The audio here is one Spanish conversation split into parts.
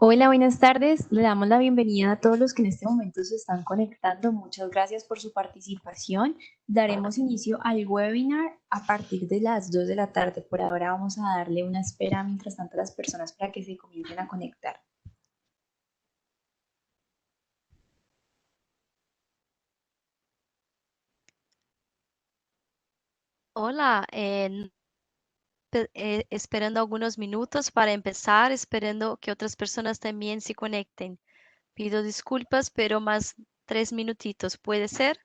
Hola, buenas tardes. Le damos la bienvenida a todos los que en este momento se están conectando. Muchas gracias por su participación. Daremos inicio al webinar a partir de las 2 de la tarde. Por ahora vamos a darle una espera mientras tanto a las personas para que se comiencen a conectar. Hola, esperando algunos minutos para empezar, esperando que otras personas también se conecten. Pido disculpas, pero más 3 minutitos, ¿puede ser?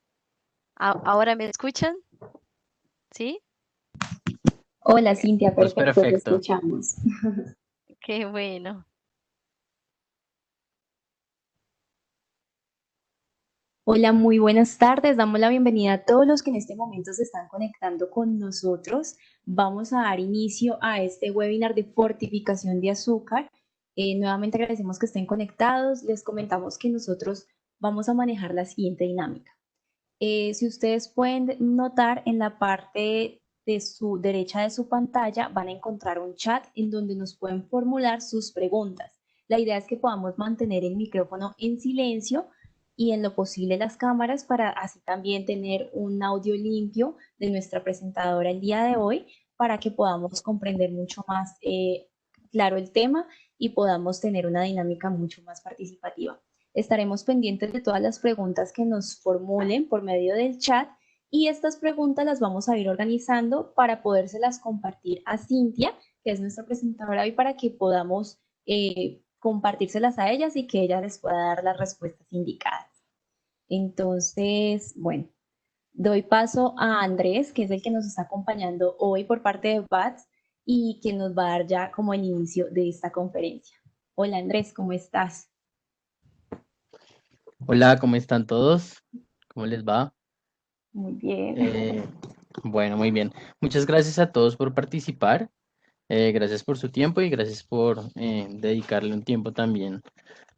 ¿Ahora me escuchan? ¿Sí? Hola, Cintia, Pues perfecto, te perfecto. escuchamos. Qué bueno. Hola, muy buenas tardes. Damos la bienvenida a todos los que en este momento se están conectando con nosotros. Vamos a dar inicio a este webinar de fortificación de azúcar. Nuevamente agradecemos que estén conectados. Les comentamos que nosotros vamos a manejar la siguiente dinámica. Si ustedes pueden notar en la parte de su derecha de su pantalla, van a encontrar un chat en donde nos pueden formular sus preguntas. La idea es que podamos mantener el micrófono en silencio y en lo posible las cámaras para así también tener un audio limpio de nuestra presentadora el día de hoy para que podamos comprender mucho más claro el tema y podamos tener una dinámica mucho más participativa. Estaremos pendientes de todas las preguntas que nos formulen por medio del chat y estas preguntas las vamos a ir organizando para podérselas compartir a Cintia, que es nuestra presentadora hoy, para que podamos compartírselas a ellas y que ella les pueda dar las respuestas indicadas. Entonces, bueno, doy paso a Andrés, que es el que nos está acompañando hoy por parte de BATS y que nos va a dar ya como el inicio de esta conferencia. Hola Andrés, ¿cómo estás? Hola, ¿cómo están todos? ¿Cómo les va? Muy bien. Eh, bueno, muy bien. Muchas gracias a todos por participar. Gracias por su tiempo y gracias por dedicarle un tiempo también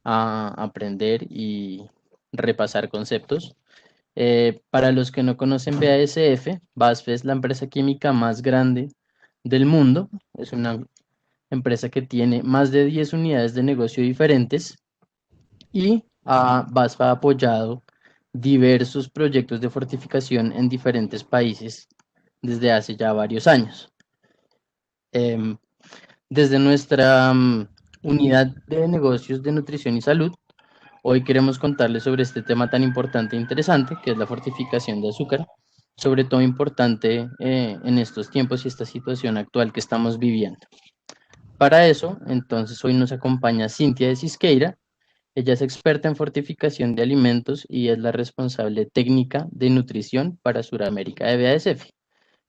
a aprender y repasar conceptos. Para los que no conocen BASF, BASF es la empresa química más grande del mundo. Es una empresa que tiene más de 10 unidades de negocio diferentes y BASF ha apoyado diversos proyectos de fortificación en diferentes países desde hace ya varios años. Em, Desde nuestra unidad de negocios de nutrición y salud, hoy queremos contarles sobre este tema tan importante e interesante, que es la fortificación de azúcar, sobre todo importante en estos tiempos y esta situación actual que estamos viviendo. Para eso, entonces, hoy nos acompaña Cintia de Cisqueira. Ella es experta en fortificación de alimentos y es la responsable técnica de nutrición para Sudamérica de BASF.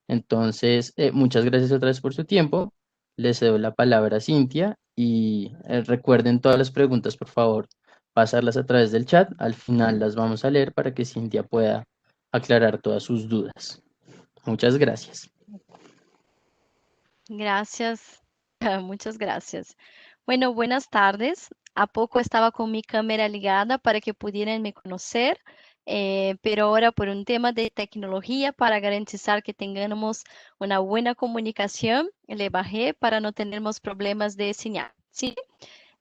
Entonces, muchas gracias otra vez por su tiempo. Les cedo la palabra a Cintia y recuerden todas las preguntas, por favor, pasarlas a través del chat. Al final las vamos a leer para que Cintia pueda aclarar todas sus dudas. Muchas gracias. Gracias. Muchas gracias. Bueno, buenas tardes. A poco estaba con mi cámara ligada para que pudieran me conocer, pero ahora por un tema de tecnología para garantizar que tengamos una buena comunicación, le bajé para no tener más problemas de señal. ¿Sí?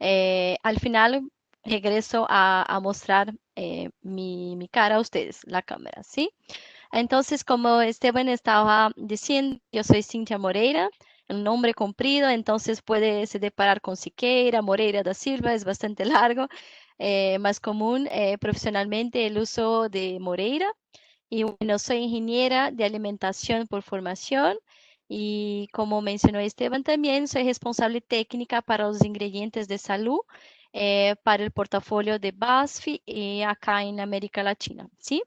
Al final regreso a mostrar mi cara a ustedes, la cámara, ¿sí? Entonces, como Esteban estaba diciendo, yo soy Cintia Moreira, un nombre comprido, entonces puede se deparar con Siqueira, Moreira da Silva, es bastante largo, más común profesionalmente el uso de Moreira. Y bueno, soy ingeniera de alimentación por formación y como mencionó Esteban también, soy responsable técnica para los ingredientes de salud para el portafolio de BASF acá en América Latina, ¿sí?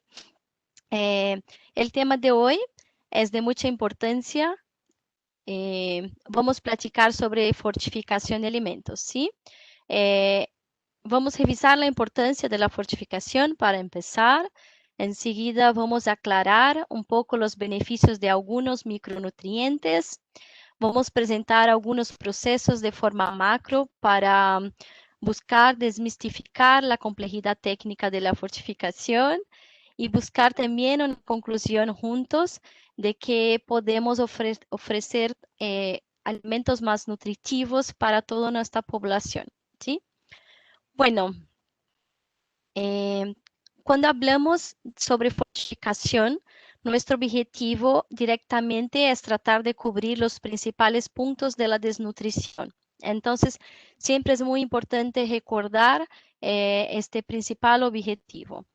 El tema de hoy es de mucha importancia. Vamos a platicar sobre fortificación de alimentos, ¿sí? Eh, Vamos a revisar la importancia de la fortificación para empezar. Enseguida vamos a aclarar un poco los beneficios de algunos micronutrientes. Vamos a presentar algunos procesos de forma macro para buscar desmistificar la complejidad técnica de la fortificación y buscar también una conclusión juntos de que podemos ofrecer alimentos más nutritivos para toda nuestra población, ¿sí? Bueno, cuando hablamos sobre fortificación, nuestro objetivo directamente es tratar de cubrir los principales puntos de la desnutrición. Entonces, siempre es muy importante recordar este principal objetivo.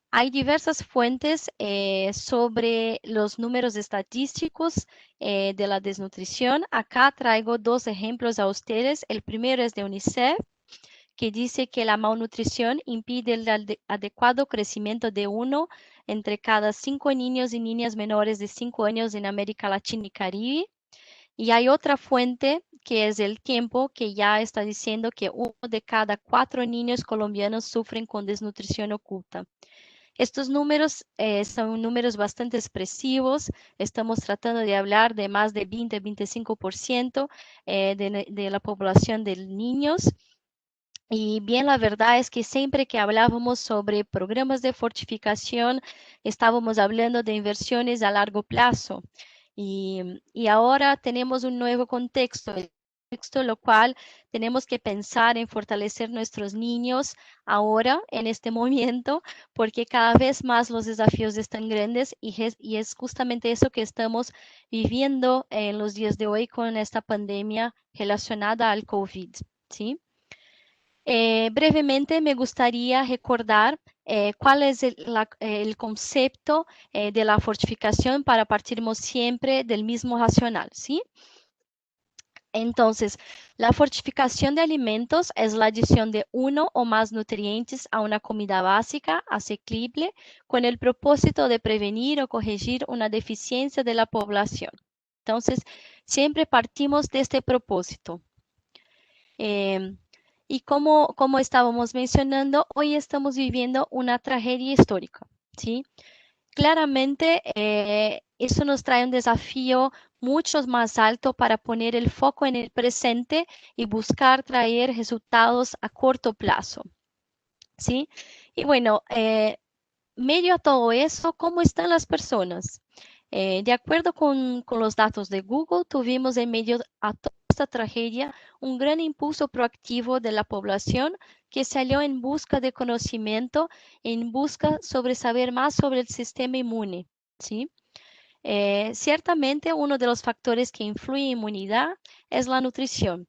Hay diversas fuentes sobre los números estadísticos de la desnutrición. Acá traigo dos ejemplos a ustedes. El primero es de UNICEF, que dice que la malnutrición impide el adecuado crecimiento de uno entre cada 5 niños y niñas menores de 5 años en América Latina y Caribe. Y hay otra fuente que es El Tiempo, que ya está diciendo que uno de cada 4 niños colombianos sufren con desnutrición oculta. Estos números son números bastante expresivos. Estamos tratando de hablar de más de 20-25% de la población de niños. Y bien, la verdad es que siempre que hablábamos sobre programas de fortificación, estábamos hablando de inversiones a largo plazo. Y ahora tenemos un nuevo contexto, lo cual tenemos que pensar en fortalecer nuestros niños ahora, en este momento, porque cada vez más los desafíos están grandes y es justamente eso que estamos viviendo en los días de hoy con esta pandemia relacionada al COVID, ¿sí? Brevemente me gustaría recordar cuál es el concepto de la fortificación para partirmos siempre del mismo racional, ¿sí? Entonces, la fortificación de alimentos es la adición de uno o más nutrientes a una comida básica, asequible, con el propósito de prevenir o corregir una deficiencia de la población. Entonces, siempre partimos de este propósito. Y como estábamos mencionando, hoy estamos viviendo una tragedia histórica, ¿sí? Claramente, eso nos trae un desafío mucho más alto para poner el foco en el presente y buscar traer resultados a corto plazo, ¿sí? Y bueno, medio a todo eso, ¿cómo están las personas? De acuerdo con los datos de Google, tuvimos en medio a toda esta tragedia un gran impulso proactivo de la población que salió en busca de conocimiento, en busca sobre saber más sobre el sistema inmune, ¿sí? Ciertamente uno de los factores que influye en inmunidad es la nutrición.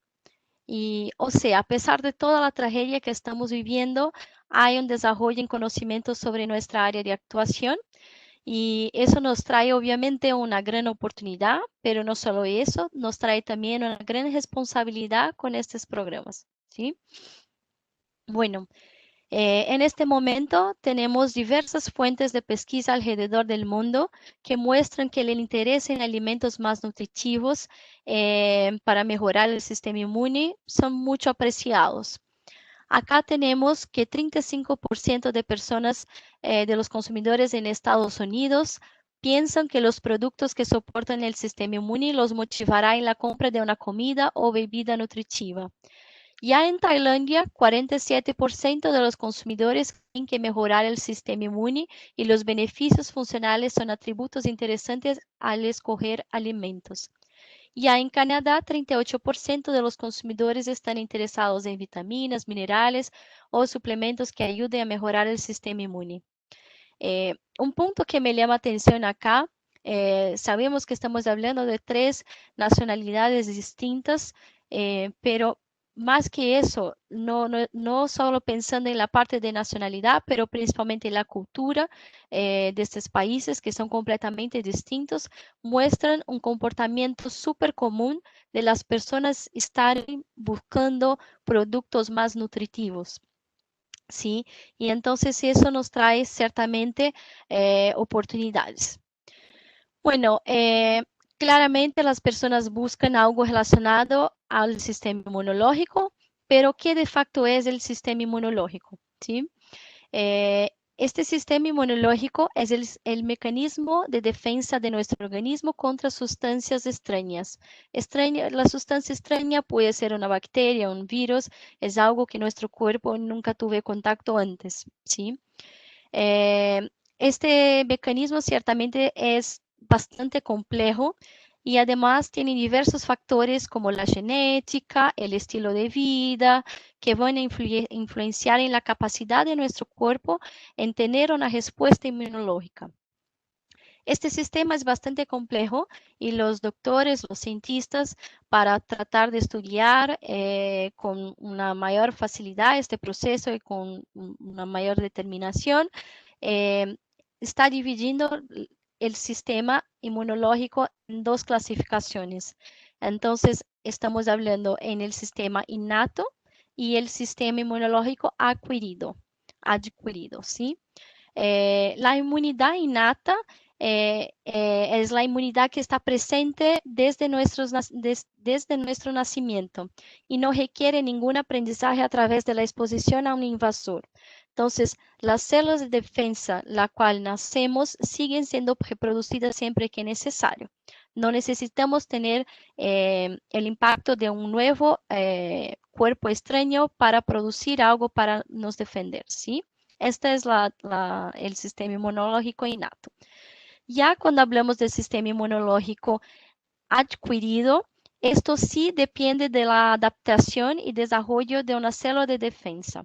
Y, o sea, a pesar de toda la tragedia que estamos viviendo, hay un desarrollo en conocimiento sobre nuestra área de actuación y eso nos trae obviamente una gran oportunidad, pero no solo eso, nos trae también una gran responsabilidad con estos programas, ¿sí? Bueno, en este momento tenemos diversas fuentes de pesquisa alrededor del mundo que muestran que el interés en alimentos más nutritivos para mejorar el sistema inmune son mucho apreciados. Acá tenemos que 35% de personas, de los consumidores en Estados Unidos, piensan que los productos que soportan el sistema inmune los motivará en la compra de una comida o bebida nutritiva. Ya en Tailandia, 47% de los consumidores creen que mejorar el sistema inmune y los beneficios funcionales son atributos interesantes al escoger alimentos. Ya en Canadá, 38% de los consumidores están interesados en vitaminas, minerales o suplementos que ayuden a mejorar el sistema inmune. Un punto que me llama atención acá, sabemos que estamos hablando de 3 nacionalidades distintas, pero más que eso, no solo pensando en la parte de nacionalidad, pero principalmente en la cultura de estos países que son completamente distintos, muestran un comportamiento súper común de las personas estar buscando productos más nutritivos. ¿Sí? Y entonces eso nos trae ciertamente oportunidades. Bueno, claramente las personas buscan algo relacionado al sistema inmunológico, pero ¿qué de facto es el sistema inmunológico? ¿Sí? Este sistema inmunológico es el mecanismo de defensa de nuestro organismo contra sustancias extrañas. La sustancia extraña puede ser una bacteria, un virus, es algo que nuestro cuerpo nunca tuvo contacto antes, ¿sí? Este mecanismo ciertamente es bastante complejo y además tiene diversos factores como la genética, el estilo de vida, que van a influenciar en la capacidad de nuestro cuerpo en tener una respuesta inmunológica. Este sistema es bastante complejo y los doctores, los cientistas, para tratar de estudiar con una mayor facilidad este proceso y con una mayor determinación, eh, está dividiendo el sistema inmunológico en dos clasificaciones. Entonces, estamos hablando en el sistema innato y el sistema inmunológico adquirido, ¿sí? La inmunidad innata es la inmunidad que está presente desde nuestro nacimiento y no requiere ningún aprendizaje a través de la exposición a un invasor. Entonces, las células de defensa, la cual nacemos, siguen siendo reproducidas siempre que necesario. No necesitamos tener el impacto de un nuevo cuerpo extraño para producir algo para nos defender, ¿sí? Este es el sistema inmunológico innato. Ya cuando hablamos del sistema inmunológico adquirido, esto sí depende de la adaptación y desarrollo de una célula de defensa.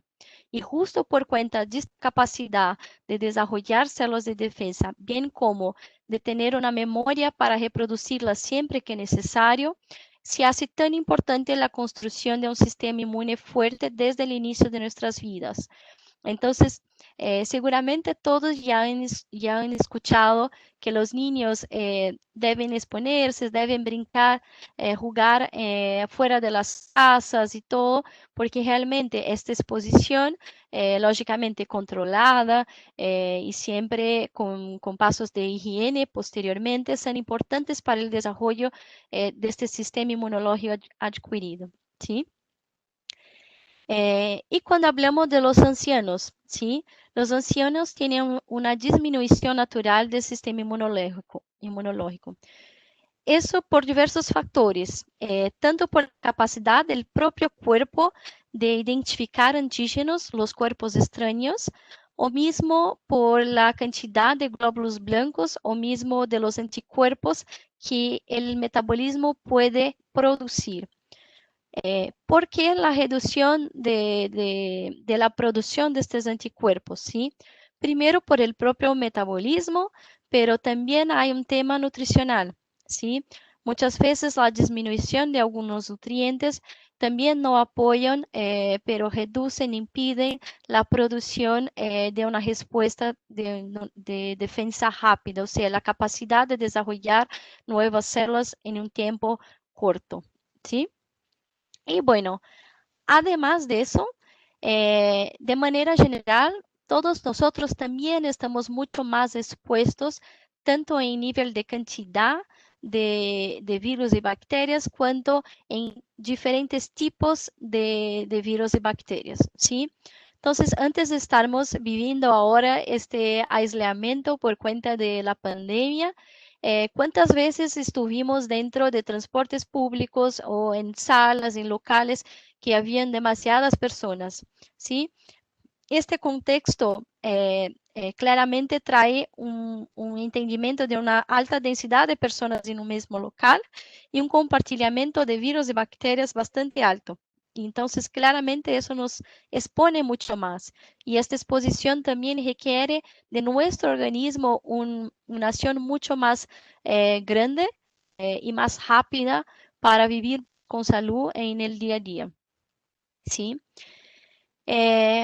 Y justo por cuenta de esta capacidad de desarrollar células de defensa, bien como de tener una memoria para reproducirlas siempre que necesario, se hace tan importante la construcción de un sistema inmune fuerte desde el inicio de nuestras vidas. Entonces, seguramente todos ya han escuchado que los niños deben exponerse, deben brincar, jugar fuera de las casas y todo, porque realmente esta exposición, lógicamente controlada y siempre con pasos de higiene posteriormente, son importantes para el desarrollo de este sistema inmunológico adquirido, ¿sí? Y cuando hablamos de los ancianos, ¿sí? Los ancianos tienen una disminución natural del sistema inmunológico. Eso por diversos factores, tanto por la capacidad del propio cuerpo de identificar antígenos, los cuerpos extraños, o mismo por la cantidad de glóbulos blancos, o mismo de los anticuerpos que el metabolismo puede producir. ¿Por qué la reducción de la producción de estos anticuerpos? ¿Sí? Primero por el propio metabolismo, pero también hay un tema nutricional, ¿sí? Muchas veces la disminución de algunos nutrientes también no apoyan, pero reducen, impiden la producción de una respuesta de defensa rápida, o sea, la capacidad de desarrollar nuevas células en un tiempo corto, ¿sí? Y bueno, además de eso, de manera general, todos nosotros también estamos mucho más expuestos, tanto en nivel de cantidad de virus y bacterias, cuanto en diferentes tipos de virus y bacterias, ¿sí? Entonces, antes de estarmos viviendo ahora este aislamiento por cuenta de la pandemia, ¿cuántas veces estuvimos dentro de transportes públicos o en salas, en locales que habían demasiadas personas? ¿Sí? Este contexto claramente trae un entendimiento de una alta densidad de personas en un mismo local y un compartimiento de virus y bacterias bastante alto. Entonces, claramente eso nos expone mucho más. Y esta exposición también requiere de nuestro organismo una acción mucho más grande y más rápida para vivir con salud en el día a día. ¿Sí?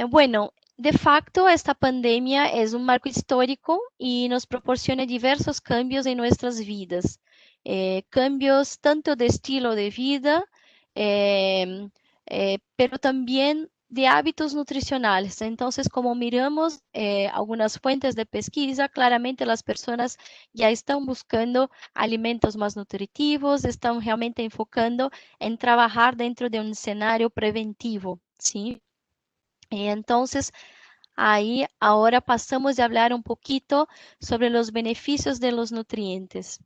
Bueno, de facto, esta pandemia es un marco histórico y nos proporciona diversos cambios en nuestras vidas. Cambios tanto de estilo de vida, em, pero también de hábitos nutricionales. Entonces, como miramos algunas fuentes de pesquisa, claramente las personas ya están buscando alimentos más nutritivos, están realmente enfocando en trabajar dentro de un escenario preventivo, ¿sí? Entonces, ahí ahora pasamos a hablar un poquito sobre los beneficios de los nutrientes.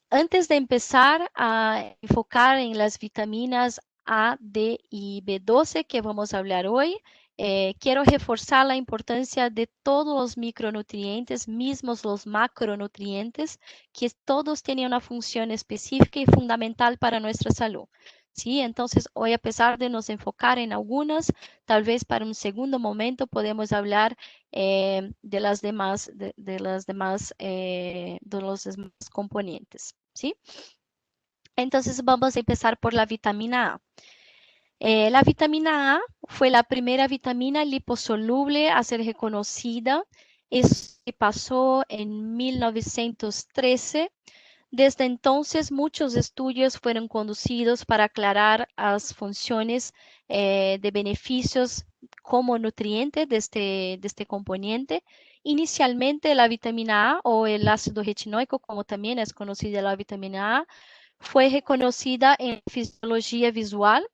Antes de empezar a enfocar en las vitaminas A, D y B12 que vamos a hablar hoy, quiero reforzar la importancia de todos los micronutrientes, mismos los macronutrientes, que todos tienen una función específica y fundamental para nuestra salud. ¿Sí? Entonces, hoy, a pesar de nos enfocar en algunas, tal vez para un segundo momento podemos hablar de los demás componentes. ¿Sí? Entonces, vamos a empezar por la vitamina A. La vitamina A fue la primera vitamina liposoluble a ser reconocida. Eso pasó en 1913. Desde entonces, muchos estudios fueron conducidos para aclarar las funciones de beneficios como nutriente de este componente. Inicialmente, la vitamina A o el ácido retinoico, como también es conocida la vitamina A, fue reconocida en fisiología visual.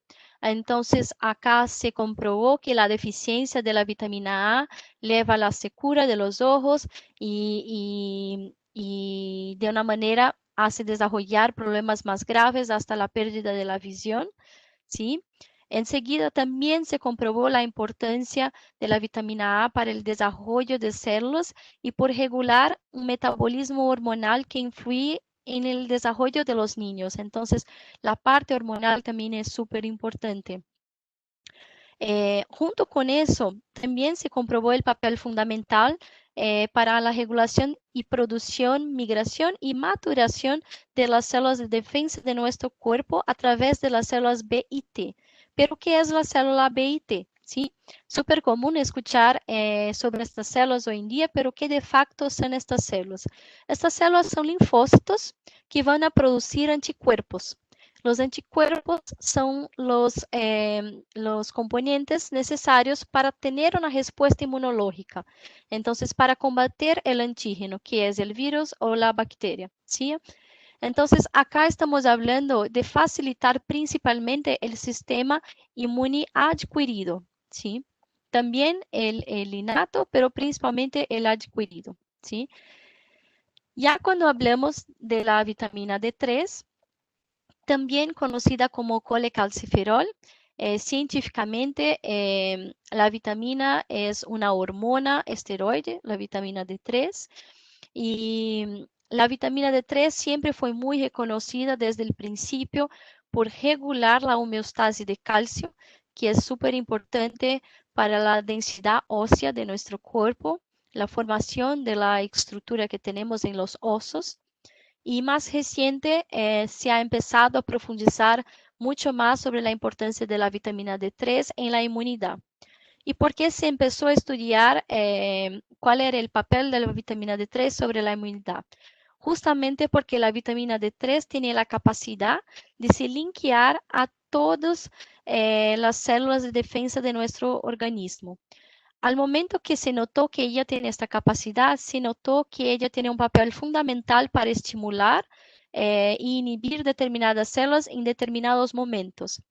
Entonces, acá se comprobó que la deficiencia de la vitamina A lleva a la secura de los ojos y de una manera hace desarrollar problemas más graves hasta la pérdida de la visión, ¿sí? Enseguida también se comprobó la importancia de la vitamina A para el desarrollo de células y por regular un metabolismo hormonal que influye en el desarrollo de los niños. Entonces, la parte hormonal también es súper importante. Junto con eso, también se comprobó el papel fundamental para la regulación y producción, migración y maturación de las células de defensa de nuestro cuerpo a través de las células B y T. ¿Pero qué es la célula B y T? ¿Sí? Súper común escuchar sobre estas células hoy en día, pero ¿qué de facto son estas células? Estas células son linfocitos que van a producir anticuerpos. Los anticuerpos son los componentes necesarios para tener una respuesta inmunológica. Entonces, para combatir el antígeno, que es el virus o la bacteria, ¿sí? Entonces, acá estamos hablando de facilitar principalmente el sistema inmune adquirido, ¿sí? También el innato, pero principalmente el adquirido, ¿sí? Ya cuando hablamos de la vitamina D3, también conocida como colecalciferol. Científicamente, la vitamina es una hormona esteroide, la vitamina D3, y la vitamina D3 siempre fue muy reconocida desde el principio por regular la homeostasis de calcio, que es súper importante para la densidad ósea de nuestro cuerpo, la formación de la estructura que tenemos en los osos. Y más reciente, se ha empezado a profundizar mucho más sobre la importancia de la vitamina D3 en la inmunidad. ¿Y por qué se empezó a estudiar cuál era el papel de la vitamina D3 sobre la inmunidad? Justamente porque la vitamina D3 tiene la capacidad de se linkear a todas las células de defensa de nuestro organismo. Al momento que se notó que ella tiene esta capacidad, se notó que ella tiene un papel fundamental para estimular e inhibir determinadas células en determinados momentos.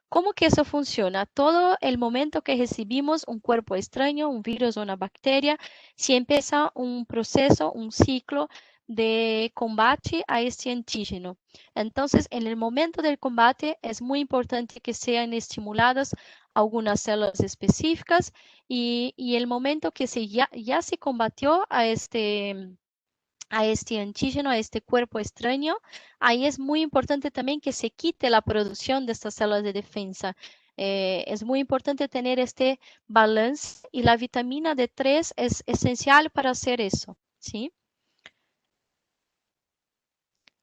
¿Cómo que eso funciona? Todo el momento que recibimos un cuerpo extraño, un virus o una bacteria, se empieza un proceso, un ciclo de combate a este antígeno. Entonces, en el momento del combate es muy importante que sean estimuladas algunas células específicas y el momento que ya se combatió a este antígeno, a este cuerpo extraño, ahí es muy importante también que se quite la producción de estas células de defensa. Es muy importante tener este balance y la vitamina D3 es esencial para hacer eso, ¿sí?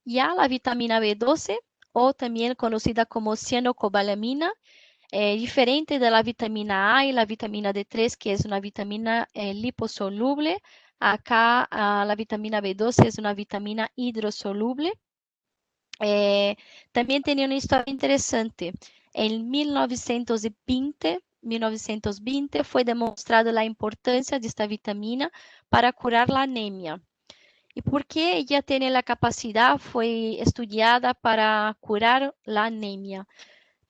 Ya la vitamina B12, o también conocida como cianocobalamina, diferente de la vitamina A y la vitamina D3, que es una vitamina liposoluble. Acá la vitamina B12 es una vitamina hidrosoluble. También tenía una historia interesante. En 1920 fue demostrada la importancia de esta vitamina para curar la anemia. ¿Y por qué ella tiene la capacidad? Fue estudiada para curar la anemia.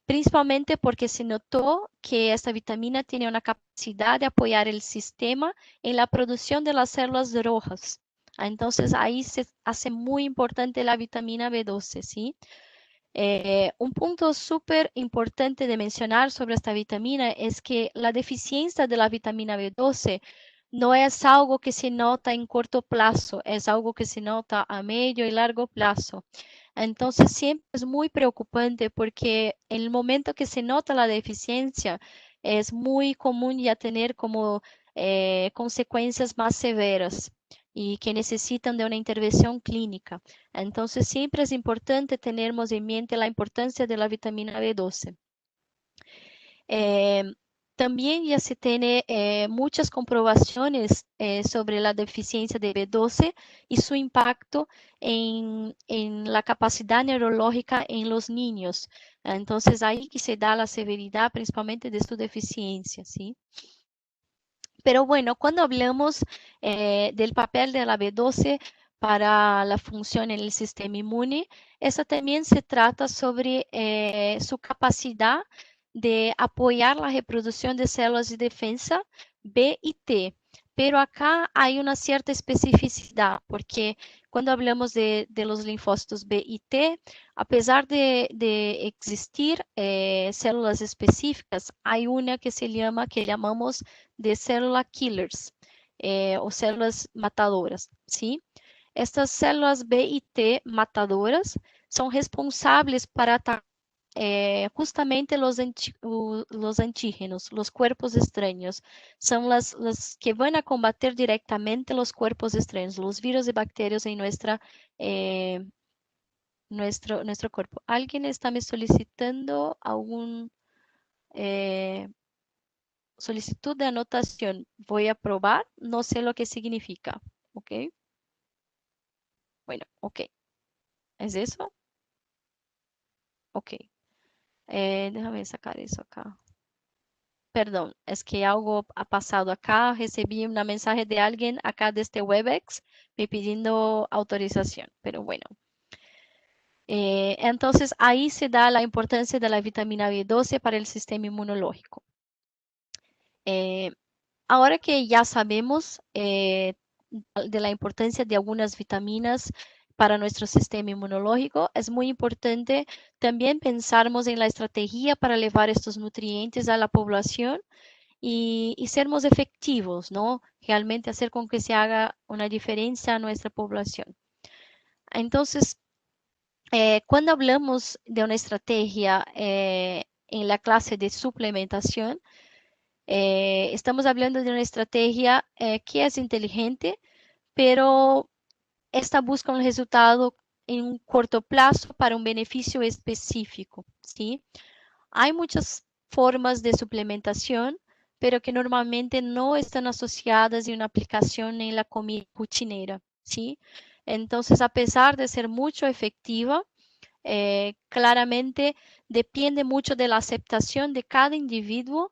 Principalmente porque se notó que esta vitamina tiene una capacidad de apoyar el sistema en la producción de las células rojas. Entonces ahí se hace muy importante la vitamina B12, ¿sí? Un punto súper importante de mencionar sobre esta vitamina es que la deficiencia de la vitamina B12 no es algo que se nota en corto plazo, es algo que se nota a medio y largo plazo. Entonces siempre es muy preocupante porque en el momento que se nota la deficiencia es muy común ya tener como consecuencias más severas y que necesitan de una intervención clínica. Entonces siempre es importante tenermos en mente la importancia de la vitamina B12. Eh, También ya se tiene muchas comprobaciones sobre la deficiencia de B12 y su impacto en la capacidad neurológica en los niños. Entonces ahí que se da la severidad principalmente de su deficiencia, ¿sí? Pero bueno, cuando hablamos del papel de la B12 para la función en el sistema inmune, eso también se trata sobre su capacidad de apoyar la reproducción de células de defensa B y T. Pero acá hay una cierta especificidad, porque cuando hablamos de los linfocitos B y T, a pesar de existir células específicas, hay una que que llamamos de célula killers o células matadoras, ¿sí? Estas células B y T matadoras son responsables para atacar justamente los antígenos, los cuerpos extraños. Son las que van a combater directamente los cuerpos extraños, los virus y bacterias en nuestro cuerpo. ¿Alguien está me solicitando algún solicitud de anotación? Voy a probar, no sé lo que significa, ¿ok? Bueno, ok. ¿Es eso? Ok. Déjame sacar eso acá. Perdón, es que algo ha pasado acá. Recibí una mensaje de alguien acá de este Webex me pidiendo autorización, pero bueno. Entonces ahí se da la importancia de la vitamina B12 para el sistema inmunológico. Ahora que ya sabemos de la importancia de algunas vitaminas para nuestro sistema inmunológico, es muy importante también pensarmos en la estrategia para llevar estos nutrientes a la población y sermos efectivos, ¿no? Realmente hacer con que se haga una diferencia a nuestra población. Entonces, cuando hablamos de una estrategia en la clase de suplementación, estamos hablando de una estrategia que es inteligente, pero esta busca un resultado en un corto plazo para un beneficio específico, ¿sí? Hay muchas formas de suplementación, pero que normalmente no están asociadas en una aplicación en la comida rutinera, ¿sí? Entonces, a pesar de ser mucho efectiva, claramente depende mucho de la aceptación de cada individuo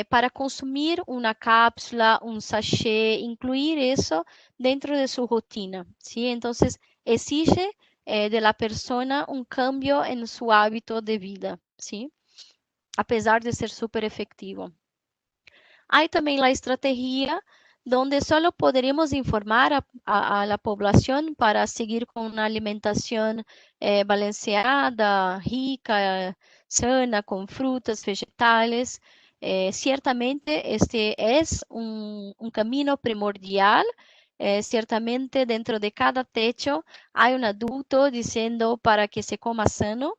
para consumir una cápsula, un sachet, incluir eso dentro de su rutina, ¿sí? Entonces, exige de la persona un cambio en su hábito de vida, ¿sí? A pesar de ser súper efectivo. Hay también la estrategia donde solo podríamos informar a la población para seguir con una alimentación balanceada, rica, sana, con frutas, vegetales. Ciertamente este es un camino primordial. Ciertamente dentro de cada techo hay un adulto diciendo para que se coma sano.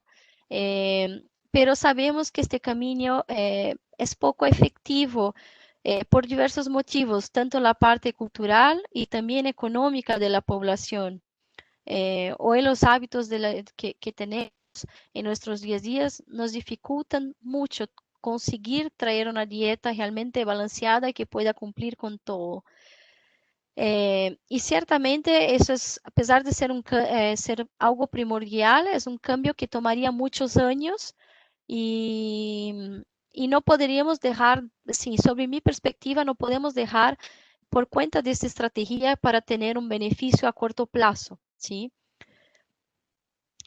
Pero sabemos que este camino es poco efectivo por diversos motivos, tanto la parte cultural y también económica de la población. Hoy los hábitos que tenemos en nuestros días nos dificultan mucho conseguir traer una dieta realmente balanceada que pueda cumplir con todo. Y ciertamente eso es, a pesar de ser algo primordial, es un cambio que tomaría muchos años y, y no podríamos dejar, sí, sobre mi perspectiva, no podemos dejar por cuenta de esta estrategia para tener un beneficio a corto plazo, ¿sí?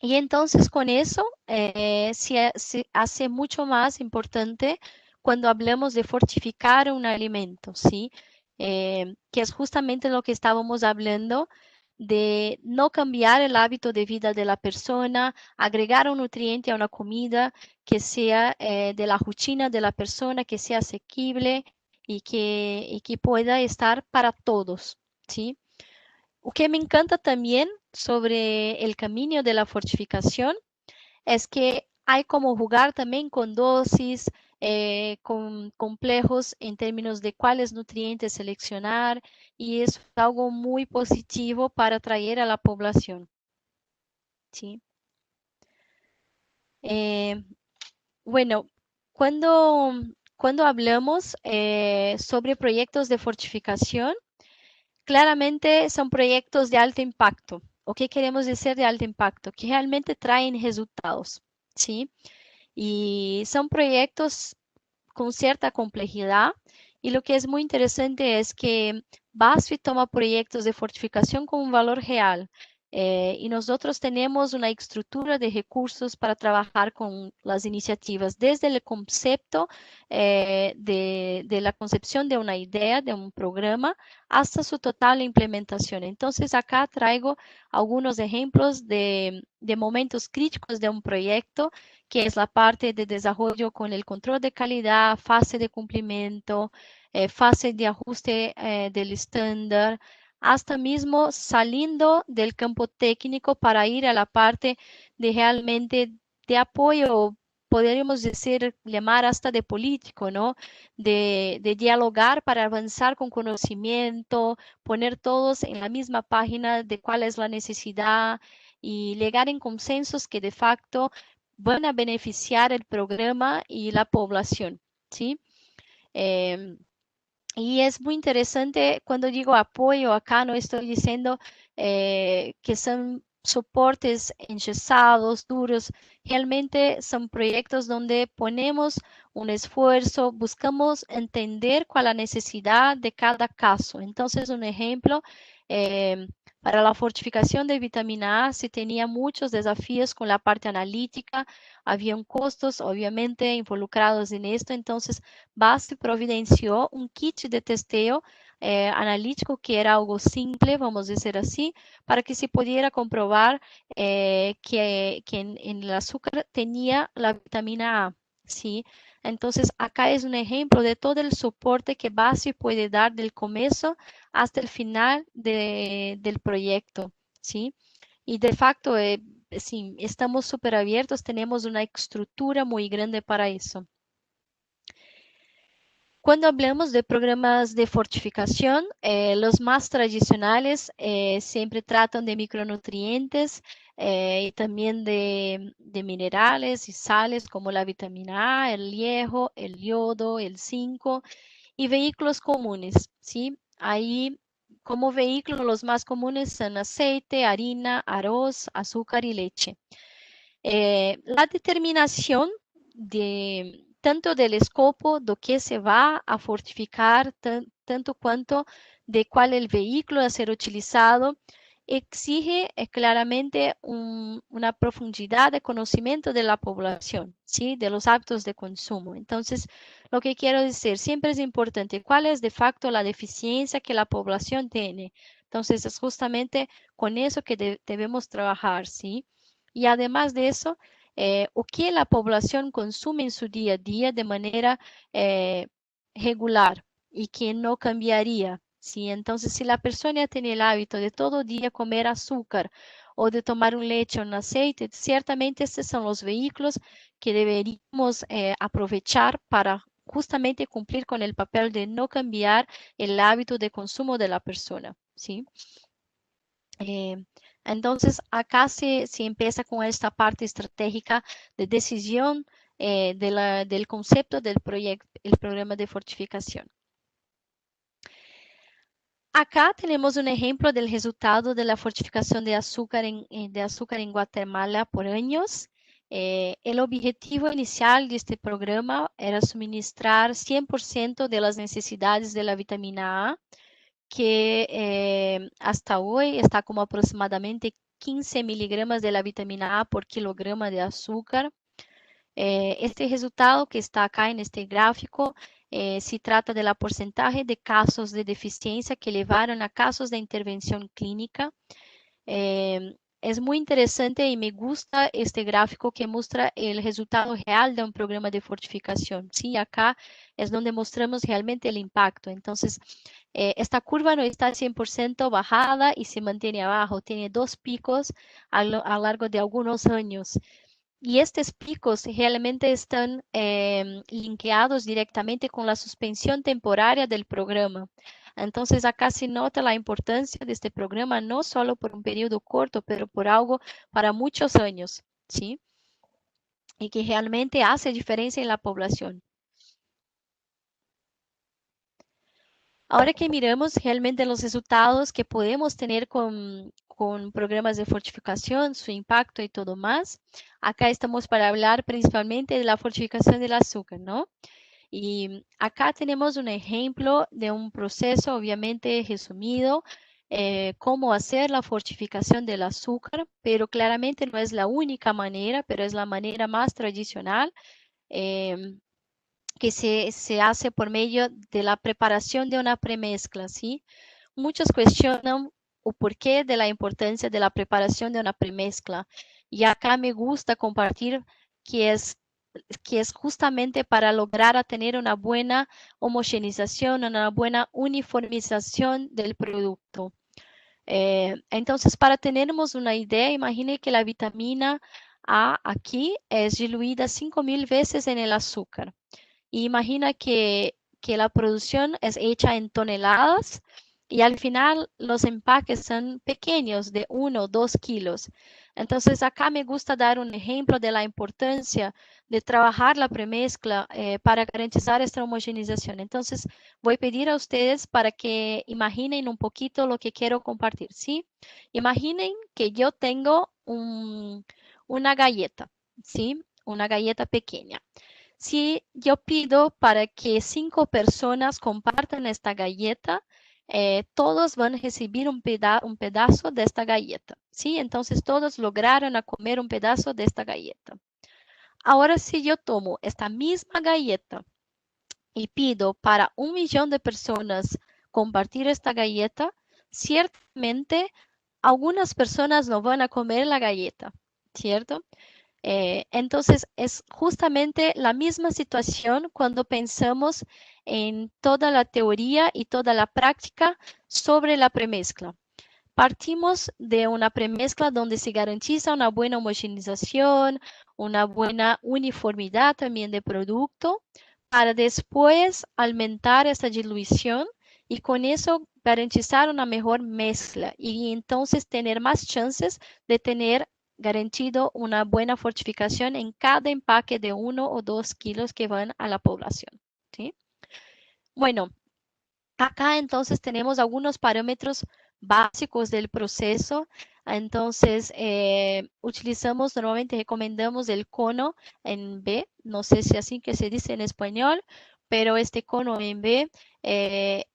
Y entonces con eso se hace mucho más importante cuando hablamos de fortificar un alimento, ¿sí? Que es justamente lo que estábamos hablando de no cambiar el hábito de vida de la persona, agregar un nutriente a una comida que sea de la rutina de la persona, que sea asequible y que pueda estar para todos, ¿sí? O que me encanta también sobre el camino de la fortificación es que hay como jugar también con dosis, con complejos en términos de cuáles nutrientes seleccionar y es algo muy positivo para atraer a la población, ¿sí? Eh, bueno, cuando, cuando hablamos sobre proyectos de fortificación, claramente son proyectos de alto impacto. ¿O qué queremos decir de alto impacto? Que realmente traen resultados, ¿sí? Y son proyectos con cierta complejidad. Y lo que es muy interesante es que BASF toma proyectos de fortificación con un valor real. Y nosotros tenemos una estructura de recursos para trabajar con las iniciativas desde el concepto de la concepción de una idea, de un programa, hasta su total implementación. Entonces, acá traigo algunos ejemplos de momentos críticos de un proyecto que es la parte de desarrollo con el control de calidad, fase de cumplimiento, fase de ajuste del estándar, hasta mismo saliendo del campo técnico para ir a la parte de realmente de apoyo, podríamos decir, llamar hasta de político, ¿no? De dialogar para avanzar con conocimiento, poner todos en la misma página de cuál es la necesidad y llegar en consensos que de facto van a beneficiar el programa y la población, ¿sí? Eh, y es muy interesante cuando digo apoyo, acá no estoy diciendo que son soportes enyesados, duros, realmente son proyectos donde ponemos un esfuerzo, buscamos entender cuál es la necesidad de cada caso. Entonces, un ejemplo, eh, para la fortificación de vitamina A se tenía muchos desafíos con la parte analítica, habían costos obviamente involucrados en esto, entonces BASF providenció un kit de testeo analítico que era algo simple, vamos a decir así, para que se pudiera comprobar que en el azúcar tenía la vitamina A, ¿sí? Entonces, acá es un ejemplo de todo el soporte que BASF puede dar del comienzo hasta el final del proyecto, ¿sí? Y de facto, sí, estamos súper abiertos, tenemos una estructura muy grande para eso. Cuando hablamos de programas de fortificación, los más tradicionales siempre tratan de micronutrientes y también de minerales y sales como la vitamina A, el hierro, el yodo, el zinc y vehículos comunes, ¿sí? Ahí, como vehículos, los más comunes son aceite, harina, arroz, azúcar y leche. La determinación de tanto del escopo do que se va a fortificar, tanto quanto de cuál el vehículo a ser utilizado, exige claramente una profundidad de conocimiento de la población, ¿sí? De los hábitos de consumo. Entonces, lo que quiero decir, siempre es importante cuál es de facto la deficiencia que la población tiene. Entonces, es justamente con eso que debemos trabajar, ¿sí? Y además de eso, o que la población consume en su día a día de manera eh, regular y que no cambiaría. ¿Sí? Entonces, si la persona tiene el hábito de todo día comer azúcar o de tomar un leche o un aceite, ciertamente estos son los vehículos que deberíamos aprovechar para justamente cumplir con el papel de no cambiar el hábito de consumo de la persona. ¿Sí? Eh, entonces, acá se empieza con esta parte estratégica de decisión del concepto del proyecto, el programa de fortificación. Acá tenemos un ejemplo del resultado de la fortificación de azúcar en Guatemala por años. El objetivo inicial de este programa era suministrar 100% de las necesidades de la vitamina A, que hasta hoy está como aproximadamente 15 miligramos de la vitamina A por kilogramo de azúcar. Este resultado que está acá en este gráfico se trata de la porcentaje de casos de deficiencia que llevaron a casos de intervención clínica. Es muy interesante y me gusta este gráfico que muestra el resultado real de un programa de fortificación. Sí, acá es donde mostramos realmente el impacto. Entonces, esta curva no está 100% bajada y se mantiene abajo. Tiene dos picos a lo largo de algunos años. Y estos picos realmente están linkeados directamente con la suspensión temporaria del programa. Entonces, acá se nota la importancia de este programa, no solo por un periodo corto, pero por algo para muchos años, ¿sí? Y que realmente hace diferencia en la población. Ahora que miramos realmente los resultados que podemos tener con programas de fortificación, su impacto y todo más, acá estamos para hablar principalmente de la fortificación del azúcar, ¿no? Y acá tenemos un ejemplo de un proceso obviamente resumido, cómo hacer la fortificación del azúcar, pero claramente no es la única manera, pero es la manera más tradicional. Que se hace por medio de la preparación de una premezcla, ¿sí? Muchos cuestionan o porqué de la importancia de la preparación de una premezcla. Y acá me gusta compartir que es justamente para lograr a tener una buena homogeneización, una buena uniformización del producto. Entonces, para tenermos una idea, imagine que la vitamina A aquí es diluida 5.000 veces en el azúcar. Y imagina que la producción es hecha en toneladas y al final los empaques son pequeños de 1 o 2 kilos. Entonces acá me gusta dar un ejemplo de la importancia de trabajar la premezcla para garantizar esta homogeneización. Entonces voy a pedir a ustedes para que imaginen un poquito lo que quiero compartir, ¿sí? Imaginen que yo tengo una galleta, ¿sí? Una galleta pequeña. Si yo pido para que 5 personas compartan esta galleta, todos van a recibir un pedazo de esta galleta, ¿sí? Entonces todos lograron a comer un pedazo de esta galleta. Ahora si yo tomo esta misma galleta y pido para 1 millón de personas compartir esta galleta, ciertamente algunas personas no van a comer la galleta, ¿cierto? Entonces, es justamente la misma situación cuando pensamos en toda la teoría y toda la práctica sobre la premezcla. Partimos de una premezcla donde se garantiza una buena homogeneización, una buena uniformidad también de producto, para después aumentar esta dilución y con eso garantizar una mejor mezcla y entonces tener más chances de tener garantido una buena fortificación en cada empaque de 1 o 2 kilos que van a la población, ¿sí? Bueno, acá entonces tenemos algunos parámetros básicos del proceso. Entonces, normalmente recomendamos el cono en B, no sé si así que se dice en español, pero este cono en B,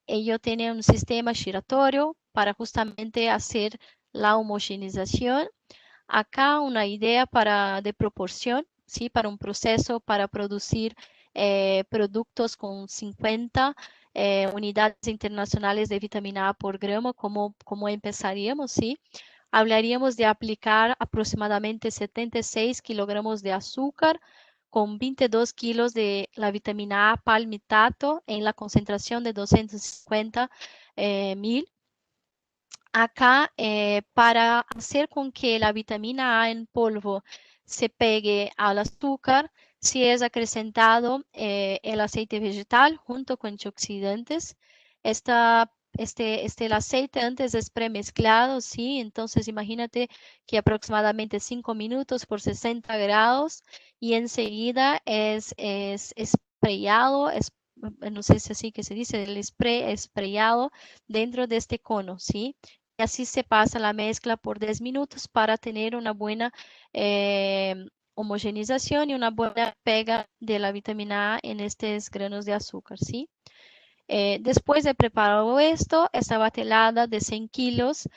ello tiene un sistema giratorio para justamente hacer la homogeneización. Acá una idea de proporción, ¿sí? Para un proceso para producir productos con 50 unidades internacionales de vitamina A por gramo, ¿cómo empezaríamos? ¿Sí? Hablaríamos de aplicar aproximadamente 76 kilogramos de azúcar con 22 kilos de la vitamina A palmitato en la concentración de 250 mil. Acá, para hacer con que la vitamina A en polvo se pegue al azúcar, si es acrecentado el aceite vegetal junto con antioxidantes. El aceite antes es premezclado, ¿sí? Entonces imagínate que aproximadamente 5 minutos por 60 grados y enseguida es sprayado, no sé si así que se dice, el spray sprayado dentro de este cono, ¿sí? Y así se pasa la mezcla por 10 minutos para tener una buena homogeneización y una buena pega de la vitamina A en estos granos de azúcar, ¿sí? Después de preparado esto, esta batelada de 100 kilos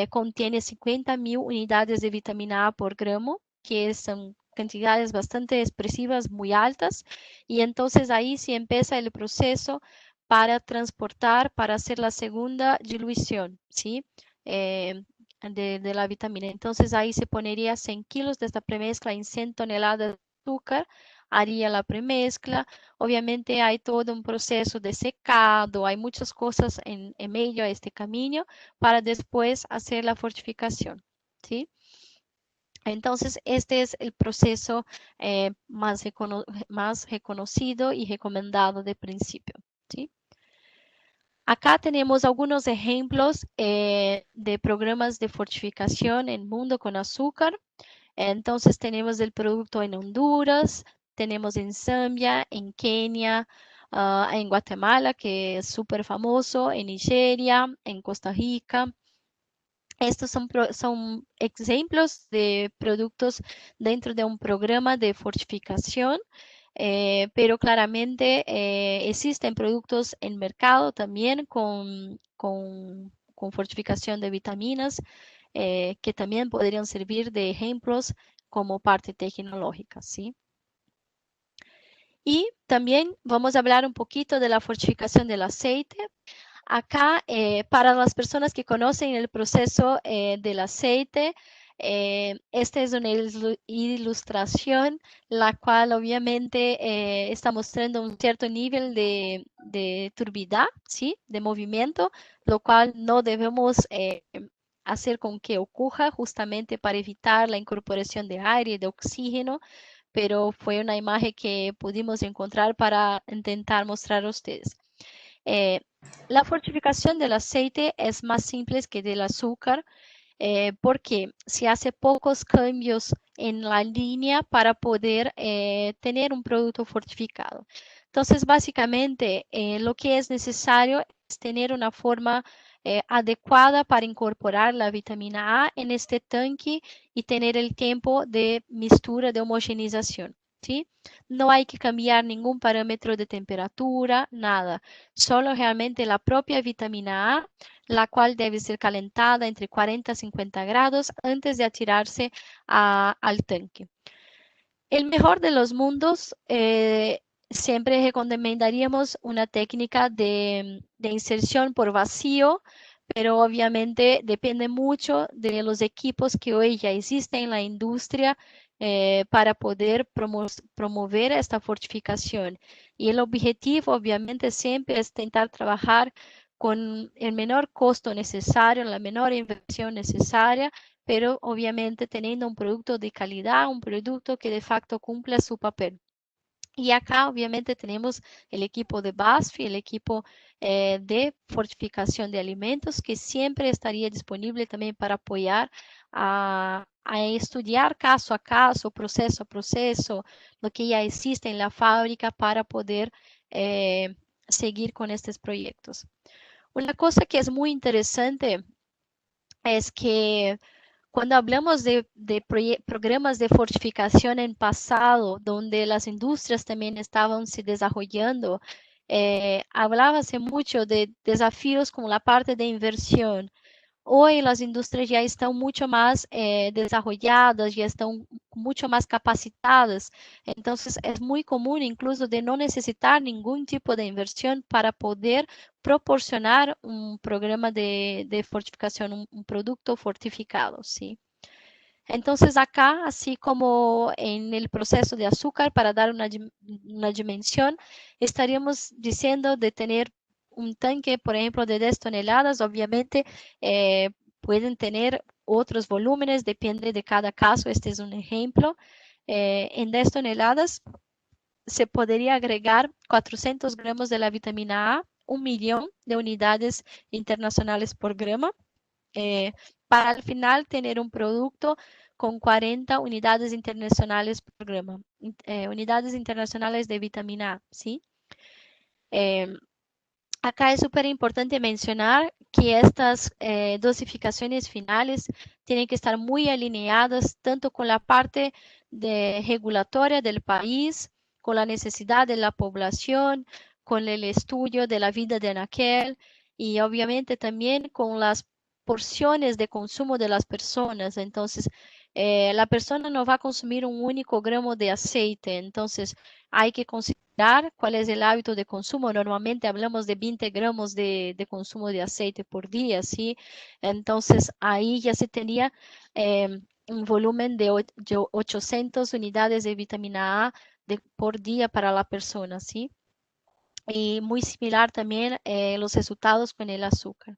contiene 50.000 unidades de vitamina A por gramo, que son cantidades bastante expresivas, muy altas, y entonces ahí sí empieza el proceso para transportar, para hacer la segunda dilución, ¿sí? De la vitamina. Entonces ahí se ponería 100 kilos de esta premezcla en 100 toneladas de azúcar, haría la premezcla. Obviamente hay todo un proceso de secado, hay muchas cosas en medio a este camino para después hacer la fortificación, ¿sí? Entonces, este es el proceso más reconocido y recomendado de principio, ¿sí? Acá tenemos algunos ejemplos de programas de fortificación en mundo con azúcar. Entonces, tenemos el producto en Honduras, tenemos en Zambia, en Kenia, en Guatemala, que es súper famoso, en Nigeria, en Costa Rica. Estos son ejemplos de productos dentro de un programa de fortificación, pero claramente existen productos en mercado también con fortificación de vitaminas que también podrían servir de ejemplos como parte tecnológica, ¿sí? Y también vamos a hablar un poquito de la fortificación del aceite. Acá, para las personas que conocen el proceso del aceite, esta es una ilustración, la cual obviamente está mostrando un cierto nivel de turbidez, ¿sí? De movimiento, lo cual no debemos hacer con que ocurra justamente para evitar la incorporación de aire y de oxígeno, pero fue una imagen que pudimos encontrar para intentar mostrar a ustedes. Eh, la fortificación del aceite es más simple que del azúcar porque se hace pocos cambios en la línea para poder tener un producto fortificado. Entonces, básicamente, lo que es necesario es tener una forma adecuada para incorporar la vitamina A en este tanque y tener el tiempo de mixtura, de homogeneización, ¿sí? No hay que cambiar ningún parámetro de temperatura, nada. Solo realmente la propia vitamina A, la cual debe ser calentada entre 40 y 50 grados antes de atirarse al tanque. El mejor de los mundos, siempre recomendaríamos una técnica de inserción por vacío, pero obviamente depende mucho de los equipos que hoy ya existen en la industria para poder promover esta fortificación. Y el objetivo obviamente siempre es intentar trabajar con el menor costo necesario, la menor inversión necesaria, pero obviamente teniendo un producto de calidad, un producto que de facto cumpla su papel. Y acá obviamente tenemos el equipo de BASF y el equipo de fortificación de alimentos que siempre estaría disponible también para apoyar a estudiar caso a caso, proceso a proceso, lo que ya existe en la fábrica para poder seguir con estos proyectos. Una cosa que es muy interesante es que cuando hablamos de programas de fortificación en pasado, donde las industrias también estaban se desarrollando, hablábase mucho de desafíos como la parte de inversión. Hoy las industrias ya están mucho más desarrolladas, ya están mucho más capacitadas. Entonces es muy común incluso de no necesitar ningún tipo de inversión para poder proporcionar un programa de fortificación, un producto fortificado, ¿sí? Entonces acá, así como en el proceso de azúcar, para dar una dimensión, estaríamos diciendo de tener un tanque, por ejemplo, de 10 toneladas. Obviamente pueden tener otros volúmenes, depende de cada caso. Este es un ejemplo. En 10 toneladas se podría agregar 400 gramos de la vitamina A, 1.000.000 de unidades internacionales por grama, para al final tener un producto con 40 unidades internacionales por grama, unidades internacionales de vitamina A, ¿sí? Acá es súper importante mencionar que estas dosificaciones finales tienen que estar muy alineadas tanto con la parte regulatoria del país, con la necesidad de la población, con el estudio de la vida de anaquel y obviamente también con las porciones de consumo de las personas. Entonces, la persona no va a consumir un único gramo de aceite, entonces hay que considerar cuál es el hábito de consumo. Normalmente hablamos de 20 gramos de consumo de aceite por día, ¿sí? Entonces ahí ya se tenía un volumen de 800 unidades de vitamina A por día para la persona, ¿sí? Y muy similar también los resultados con el azúcar.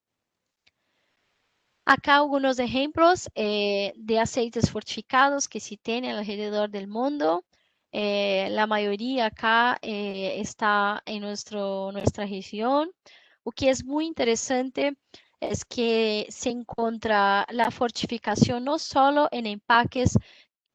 Acá algunos ejemplos de aceites fortificados que se tienen alrededor del mundo. La mayoría acá está en nuestra región. Lo que es muy interesante es que se encuentra la fortificación no solo en empaques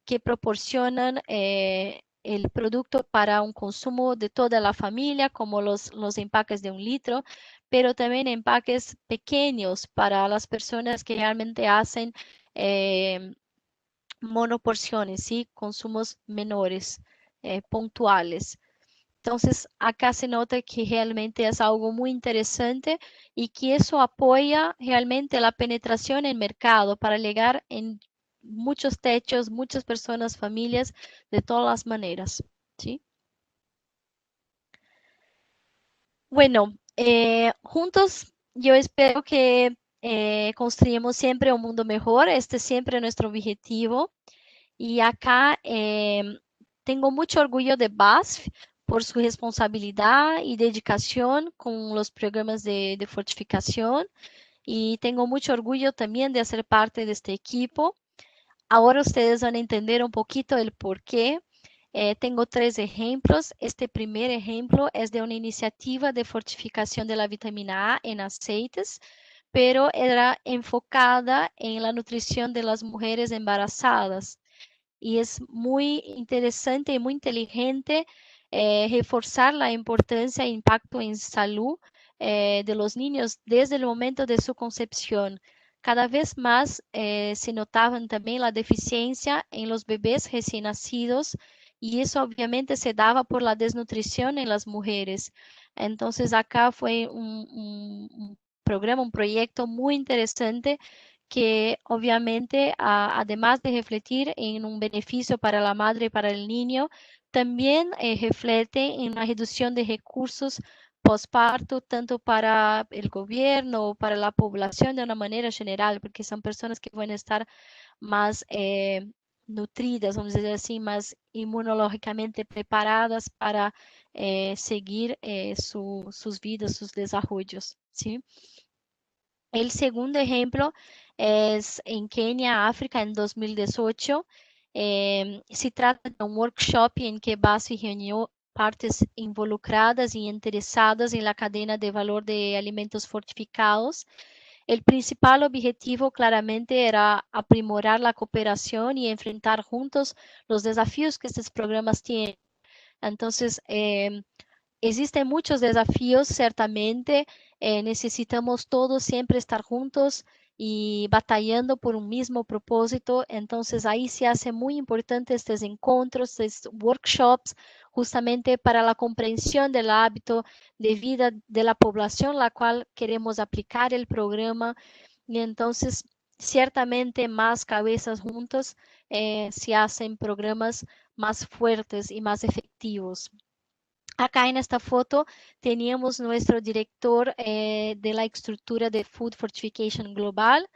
que proporcionan el producto para un consumo de toda la familia, como los empaques de 1 litro, pero también empaques pequeños para las personas que realmente hacen eh, monoporciones, ¿sí? Consumos menores, puntuales. Entonces, acá se nota que realmente es algo muy interesante y que eso apoya realmente la penetración en mercado para llegar en muchos techos, muchas personas, familias, de todas las maneras, ¿sí? Bueno, juntos yo espero que construyamos siempre un mundo mejor. Este es siempre nuestro objetivo. Y acá tengo mucho orgullo de BASF por su responsabilidad y dedicación con los programas de fortificación. Y tengo mucho orgullo también de ser parte de este equipo. Ahora ustedes van a entender un poquito el por qué. Tengo 3 ejemplos. Este primer ejemplo es de una iniciativa de fortificación de la vitamina A en aceites, pero era enfocada en la nutrición de las mujeres embarazadas. Y es muy interesante y muy inteligente reforzar la importancia e impacto en salud de los niños desde el momento de su concepción. Cada vez más se notaban también la deficiencia en los bebés recién nacidos y eso obviamente se daba por la desnutrición en las mujeres. Entonces acá fue un programa, un proyecto muy interesante que obviamente, además de refletir en un beneficio para la madre y para el niño, también reflete en la reducción de recursos posparto, tanto para el gobierno o para la población de una manera general, porque son personas que van a estar más nutridas, vamos a decir así, más inmunológicamente preparadas para seguir sus vidas, sus desarrollos, ¿sí? El segundo ejemplo es en Kenia, África, en 2018. Se trata de un workshop en que BASF reunió partes involucradas y interesadas en la cadena de valor de alimentos fortificados. El principal objetivo claramente era aprimorar la cooperación y enfrentar juntos los desafíos que estos programas tienen. Entonces, existen muchos desafíos, ciertamente. Necesitamos todos siempre estar juntos y batallando por un mismo propósito. Entonces ahí se hace muy importante estos encuentros, estos workshops, justamente para la comprensión del hábito de vida de la población, la cual queremos aplicar el programa. Y entonces, ciertamente más cabezas juntas se hacen programas más fuertes y más efectivos. Acá en esta foto teníamos nuestro director de la estructura de Food Fortification Global.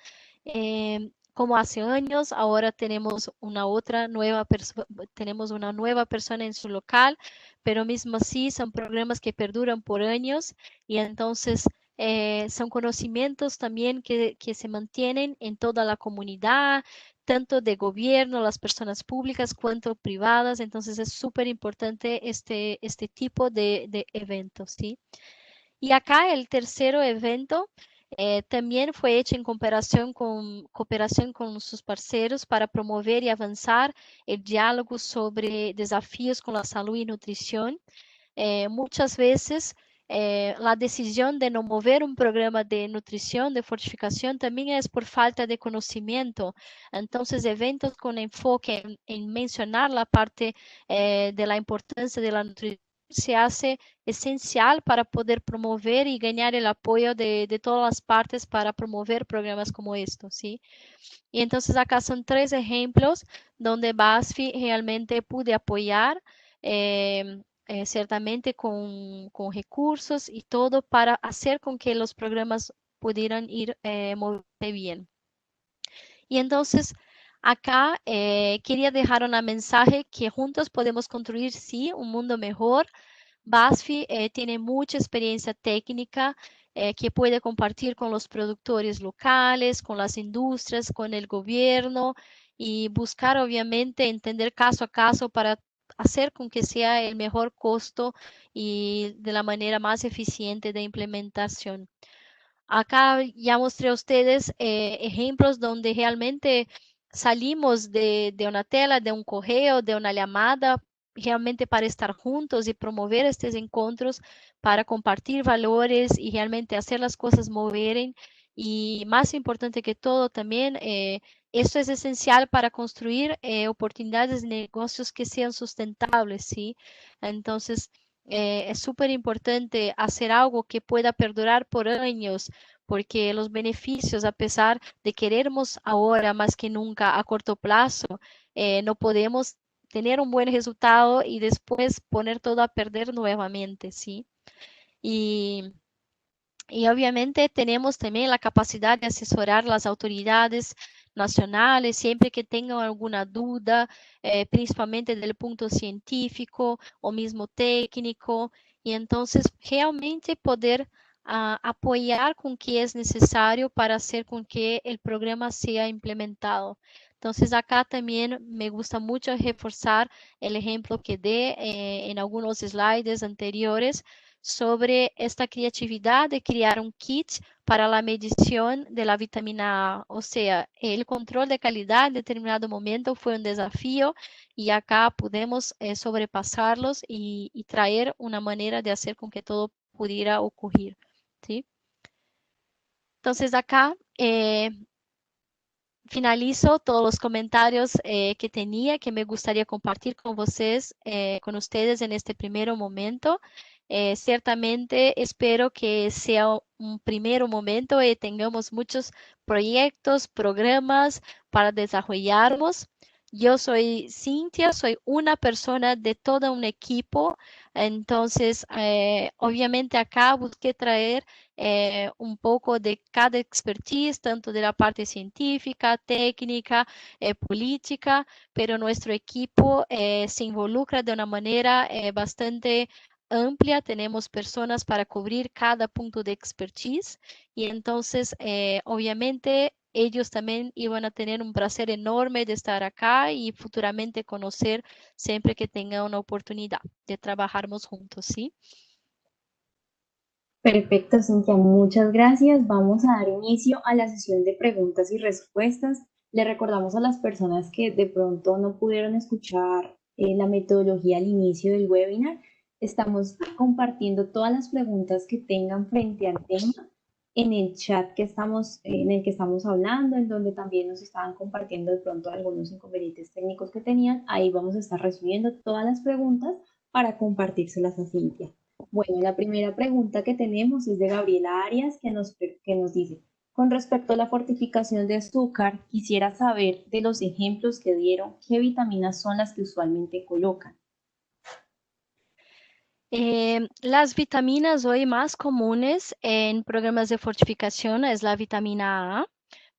Como hace años, ahora tenemos tenemos una nueva persona en su local, pero mismo así son programas que perduran por años y entonces son conocimientos también que se mantienen en toda la comunidad, tanto de gobierno, las personas públicas, cuanto privadas. Entonces es súper importante este tipo de eventos, ¿sí? Y acá el tercer evento también fue hecho en cooperación con sus parceros para promover y avanzar el diálogo sobre desafíos con la salud y nutrición. Muchas veces la decisión de no mover un programa de nutrición, de fortificación, también es por falta de conocimiento. Entonces, eventos con enfoque en mencionar la parte de la importancia de la nutrición se hace esencial para poder promover y ganar el apoyo de todas las partes para promover programas como estos, ¿sí? Y entonces acá son 3 ejemplos donde BuzzFeed realmente pude apoyar, ciertamente con recursos y todo para hacer con que los programas pudieran ir moverse bien. Y entonces acá quería dejar un mensaje que juntos podemos construir, sí, un mundo mejor. BuzzFeed tiene mucha experiencia técnica que puede compartir con los productores locales, con las industrias, con el gobierno y buscar obviamente entender caso a caso para hacer con que sea el mejor costo y de la manera más eficiente de implementación. Acá ya mostré a ustedes ejemplos donde realmente salimos de una tela, de un correo, de una llamada, realmente para estar juntos y promover estos encuentros, para compartir valores y realmente hacer las cosas mover. Y más importante que todo también, esto es esencial para construir oportunidades de negocios que sean sustentables, ¿sí? Entonces, es súper importante hacer algo que pueda perdurar por años, porque los beneficios, a pesar de querernos ahora más que nunca a corto plazo, no podemos tener un buen resultado y después poner todo a perder nuevamente, ¿sí? Y y obviamente tenemos también la capacidad de asesorar las autoridades nacionales siempre que tengan alguna duda, principalmente del punto científico o mismo técnico, y entonces realmente poder apoyar con que es necesario para hacer con que el programa sea implementado. Entonces acá también me gusta mucho reforzar el ejemplo que dé en algunos slides anteriores sobre esta creatividad de crear un kit para la medición de la vitamina A. O sea, el control de calidad en determinado momento fue un desafío y acá podemos sobrepasarlos y traer una manera de hacer con que todo pudiera ocurrir, ¿sí? Entonces acá finalizo todos los comentarios que tenía, que me gustaría compartir con ustedes en este primer momento. Ciertamente espero que sea un primer momento y tengamos muchos proyectos, programas para desarrollarnos. Yo soy Cintia, soy una persona de todo un equipo, entonces obviamente acá busqué traer un poco de cada expertise, tanto de la parte científica, técnica, política, pero nuestro equipo se involucra de una manera bastante amplia. Tenemos personas para cubrir cada punto de expertise y entonces obviamente ellos también iban a tener un placer enorme de estar acá y futuramente conocer siempre que tengan una oportunidad de trabajarnos juntos, ¿sí? Perfecto, Cintia, muchas gracias. Vamos a dar inicio a la sesión de preguntas y respuestas. Le recordamos a las personas que de pronto no pudieron escuchar la metodología al inicio del webinar. Estamos compartiendo todas las preguntas que tengan frente al tema en el chat en el que estamos hablando, en donde también nos estaban compartiendo de pronto algunos inconvenientes técnicos que tenían. Ahí vamos a estar recibiendo todas las preguntas para compartírselas a Cintia. Bueno, la primera pregunta que tenemos es de Gabriela Arias, que nos dice, con respecto a la fortificación de azúcar, quisiera saber de los ejemplos que dieron, qué vitaminas son las que usualmente colocan. Las vitaminas hoy más comunes en programas de fortificación es la vitamina A,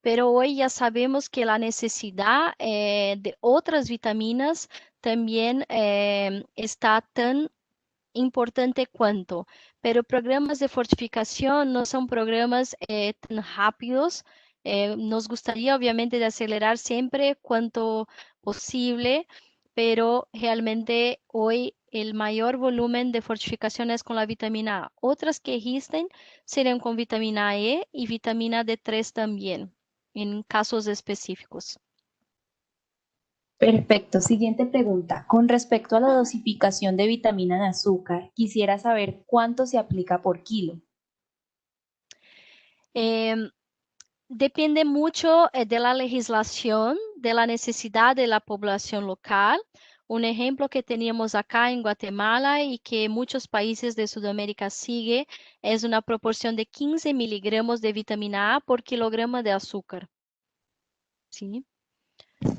pero hoy ya sabemos que la necesidad de otras vitaminas también está tan importante cuanto, pero programas de fortificación no son programas tan rápidos. Nos gustaría obviamente de acelerar siempre cuanto posible, pero realmente hoy el mayor volumen de fortificación es con la vitamina A. Otras que existen serían con vitamina E y vitamina D3 también, en casos específicos. Perfecto. Siguiente pregunta. Con respecto a la dosificación de vitamina de azúcar, quisiera saber cuánto se aplica por kilo. Em, Depende mucho de la legislación, de la necesidad de la población local. Un ejemplo que teníamos acá en Guatemala y que muchos países de Sudamérica sigue es una proporción de 15 miligramos de vitamina A por kilogramo de azúcar. ¿Sí?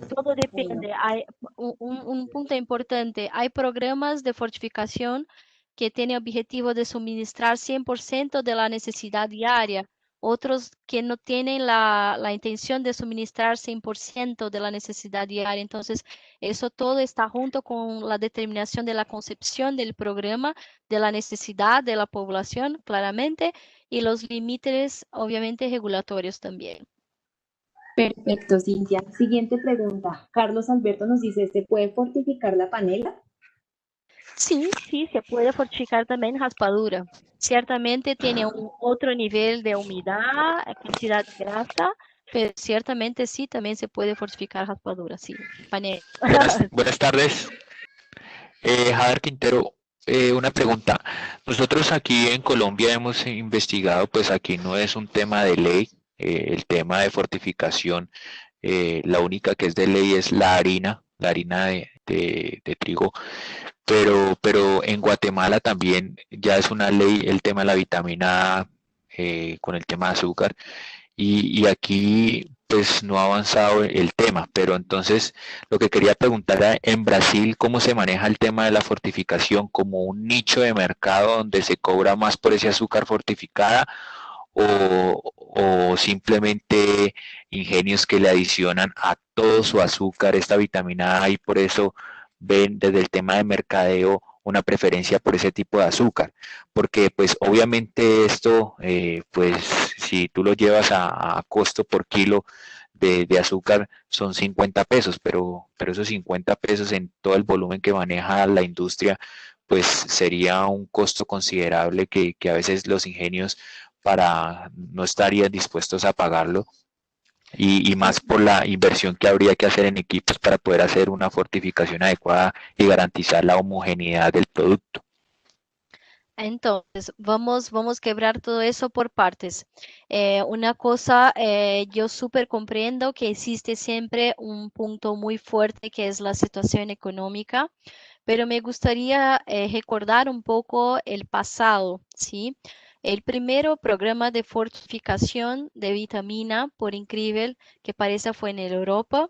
Todo Bueno, depende. Hay un punto importante. Hay programas de fortificación que tienen objetivo de suministrar 100% de la necesidad diaria. Otros que no tienen la intención de suministrar 100% de la necesidad diaria. Entonces, eso todo está junto con la determinación de la concepción del programa, de la necesidad de la población, claramente, y los límites, obviamente, regulatorios también. perfecto, Cintia. Siguiente pregunta. Carlos Alberto nos dice, ¿se puede fortificar la panela? Sí, sí, se puede fortificar también raspadura. Ciertamente tiene un otro nivel de humedad, cantidad de grasa, pero ciertamente sí, también se puede fortificar raspadura, sí. Panela. Buenas tardes, Javier Quintero. Una pregunta. Nosotros aquí en Colombia hemos investigado, pues aquí no es un tema de ley, el tema de fortificación, la única que es de ley es la harina de trigo, pero en Guatemala también ya es una ley el tema de la vitamina A, con el tema de azúcar. Y aquí pues no ha avanzado el tema, pero entonces lo que quería preguntar era, en Brasil, ¿cómo se maneja el tema de la fortificación? ¿Como un nicho de mercado donde se cobra más por ese azúcar fortificada o simplemente ingenios que le adicionan a todo su azúcar esta vitamina A y por eso ven desde el tema de mercadeo una preferencia por ese tipo de azúcar? Porque pues obviamente esto, pues si tú lo llevas a costo por kilo de azúcar son 50 pesos, pero esos 50 pesos en todo el volumen que maneja la industria, pues sería un costo considerable que a veces los ingenios para no estarían dispuestos a pagarlo y más por la inversión que habría que hacer en equipos para poder hacer una fortificación adecuada y garantizar la homogeneidad del producto. Entonces, vamos a quebrar todo eso por partes. Una cosa, yo súper comprendo que existe siempre un punto muy fuerte que es la situación económica, pero me gustaría recordar un poco el pasado, ¿sí? El primero programa de fortificación de vitamina, por increíble que parezca, fue en Europa.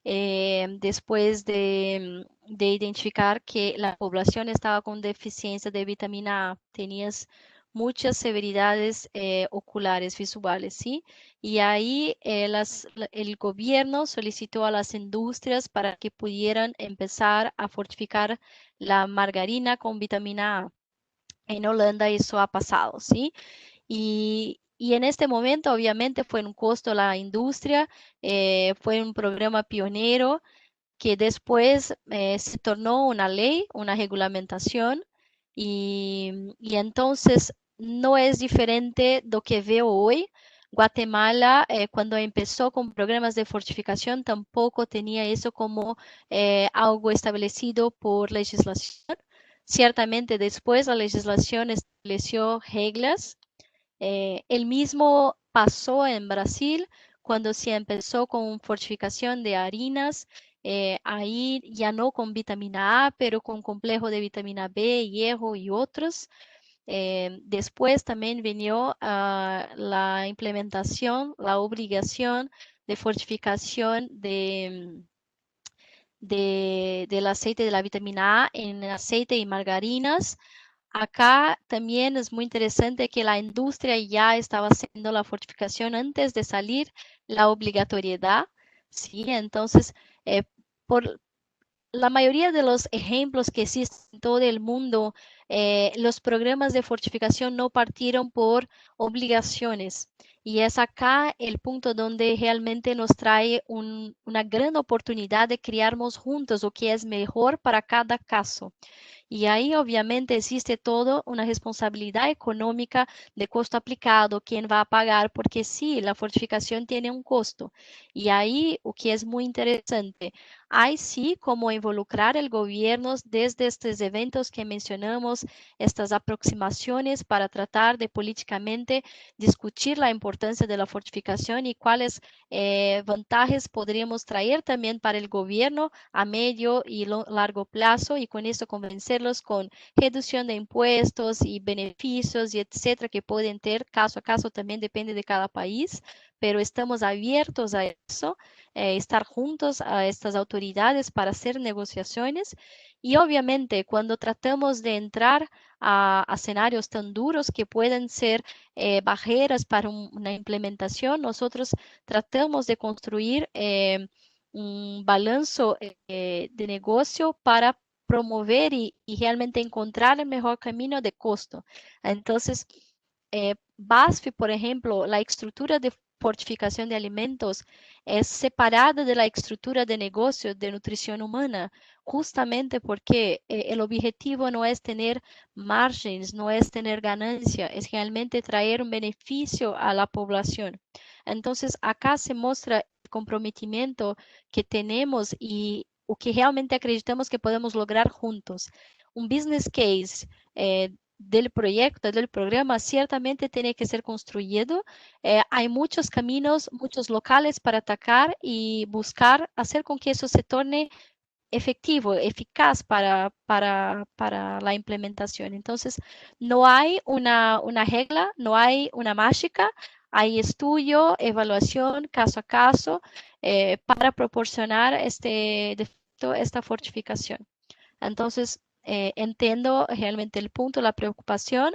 Después de identificar que la población estaba con deficiencia de vitamina A, tenías muchas severidades oculares visuales, ¿sí? Y ahí el gobierno solicitó a las industrias para que pudieran empezar a fortificar la margarina con vitamina A. En Holanda eso ha pasado, ¿sí? Y en este momento, obviamente, fue un costo a la industria, fue un programa pionero que después se tornó una ley, una regulamentación, y entonces no es diferente de lo que veo hoy. Guatemala, cuando empezó con programas de fortificación, tampoco tenía eso como algo establecido por legislación. Ciertamente después la legislación estableció reglas. El mismo pasó en Brasil cuando se empezó con fortificación de harinas, ahí ya no con vitamina A, pero con complejo de vitamina B, hierro y otros. Después también vino la implementación, la obligación de fortificación del aceite de la vitamina A en aceite y margarinas. Acá también es muy interesante que la industria ya estaba haciendo la fortificación antes de salir la obligatoriedad, ¿sí? Entonces, eh, por la mayoría de los ejemplos que existen en todo el mundo, los programas de fortificación no partieron por obligaciones. Y es acá el punto donde realmente nos trae una gran oportunidad de crearnos juntos lo que es mejor para cada caso. Y ahí obviamente existe todo una responsabilidad económica de costo aplicado, quién va a pagar, porque sí, la fortificación tiene un costo. Y ahí o que es muy interesante, hay sí como involucrar el gobierno desde estos eventos que mencionamos, estas aproximaciones para tratar de políticamente discutir la importancia importancia de la fortificación y cuáles ventajas podríamos traer también para el gobierno a medio y largo plazo, y con esto convencerlos con reducción de impuestos y beneficios y etcétera que pueden tener caso a caso, también depende de cada país, pero estamos abiertos a eso, estar juntos a estas autoridades para hacer negociaciones. Y obviamente cuando tratamos de entrar a escenarios tan duros que pueden ser barreras para una implementación, nosotros tratamos de construir un balance de negocio para promover y realmente encontrar el mejor camino de costo. Entonces, BASF, por ejemplo, la estructura de fortificación de alimentos es separada de la estructura de negocio de nutrición humana, justamente porque el objetivo no es tener márgenes, no es tener ganancia, es realmente traer un beneficio a la población. Entonces, acá se muestra el comprometimiento que tenemos y o que realmente acreditamos que podemos lograr juntos. Un business case del proyecto, del programa, ciertamente tiene que ser construido. Hay muchos caminos, muchos locales para atacar y buscar hacer con que eso se torne efectivo, eficaz para la implementación. Entonces, no hay una regla, no hay una mágica, hay estudio, evaluación, caso a caso, para proporcionar esta fortificación. Entonces, entiendo realmente el punto, la preocupación.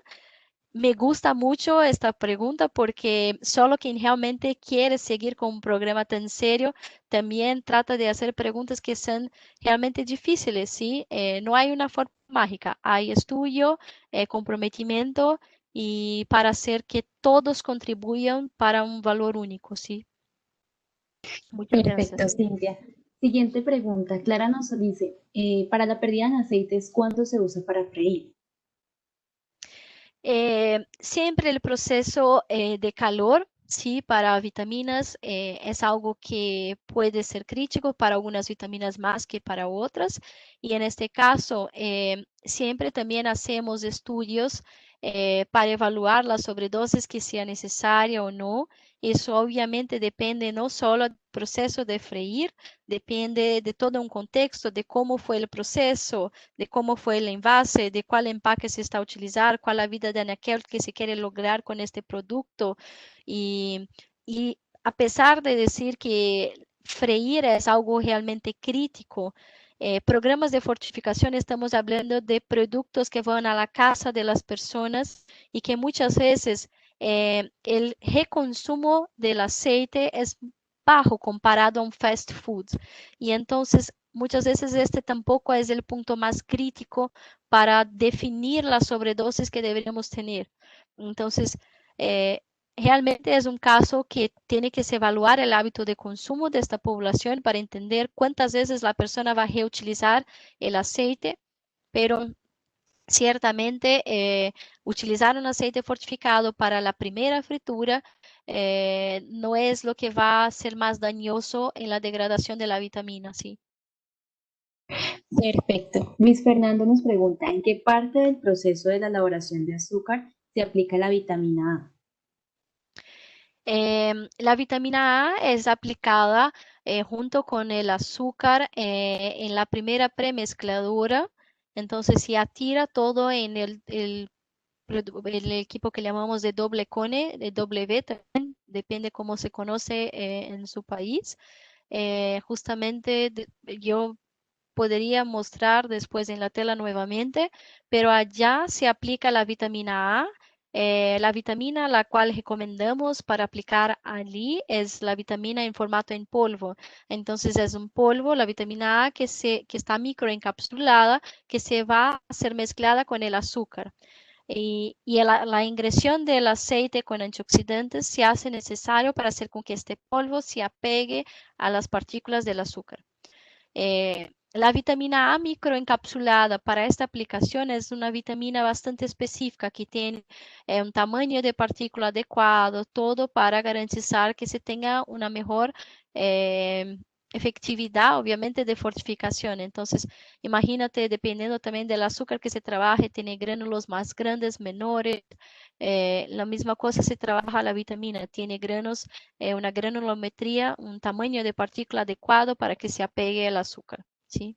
Me gusta mucho esta pregunta porque solo quien realmente quiere seguir con un programa tan serio también trata de hacer preguntas que son realmente difíciles, ¿sí? No hay una forma mágica, hay estudio, comprometimiento y para hacer que todos contribuyan para un valor único, ¿sí? Muchas Perfecto, gracias. Cintia. Siguiente pregunta. Clara nos dice, para la pérdida en aceites, ¿cuándo se usa para freír? Siempre el proceso de calor, sí, para vitaminas es algo que puede ser crítico para algunas vitaminas más que para otras. Y en este caso, siempre también hacemos estudios para evaluar la sobredosis que sea necesaria o no. Eso obviamente depende no solo del proceso de freír, depende de todo un contexto, de cómo fue el proceso, de cómo fue el envase, de cuál empaque se está a utilizar, cuál la vida de anaquel que se quiere lograr con este producto. Y a pesar de decir que freír es algo realmente crítico, programas de fortificación estamos hablando de productos que van a la casa de las personas y que muchas veces el reconsumo del aceite es bajo comparado a un fast food. Y entonces muchas veces este tampoco es el punto más crítico para definir las sobredosis que deberíamos tener. Entonces, eh, realmente es un caso que tiene que se evaluar el hábito de consumo de esta población para entender cuántas veces la persona va a reutilizar el aceite, pero ciertamente utilizar un aceite fortificado para la primera fritura no es lo que va a ser más dañoso en la degradación de la vitamina, ¿sí? Perfecto. Luis Fernando nos pregunta, ¿en qué parte del proceso de la elaboración de azúcar se aplica la vitamina A? La vitamina A es aplicada junto con el azúcar en la primera premezcladura, entonces se atira todo en el equipo que llamamos de doble cone, de W también, depende cómo se conoce en su país. Justamente yo podría mostrar después en la tela nuevamente, pero allá se aplica la vitamina A. La vitamina la cual recomendamos para aplicar allí es la vitamina en formato en polvo. Entonces es un polvo, la vitamina A que está microencapsulada, que se va a ser mezclada con el azúcar. Y la ingresión del aceite con antioxidantes se hace necesario para hacer con que este polvo se apegue a las partículas del azúcar. La vitamina A microencapsulada para esta aplicación es una vitamina bastante específica que tiene un tamaño de partícula adecuado, todo para garantizar que se tenga una mejor efectividad, obviamente, de fortificación. Entonces, imagínate, dependiendo también del azúcar que se trabaje, tiene gránulos más grandes, menores. La misma cosa se trabaja la vitamina, tiene granos, una granulometría, un tamaño de partícula adecuado para que se apegue al azúcar, ¿sí?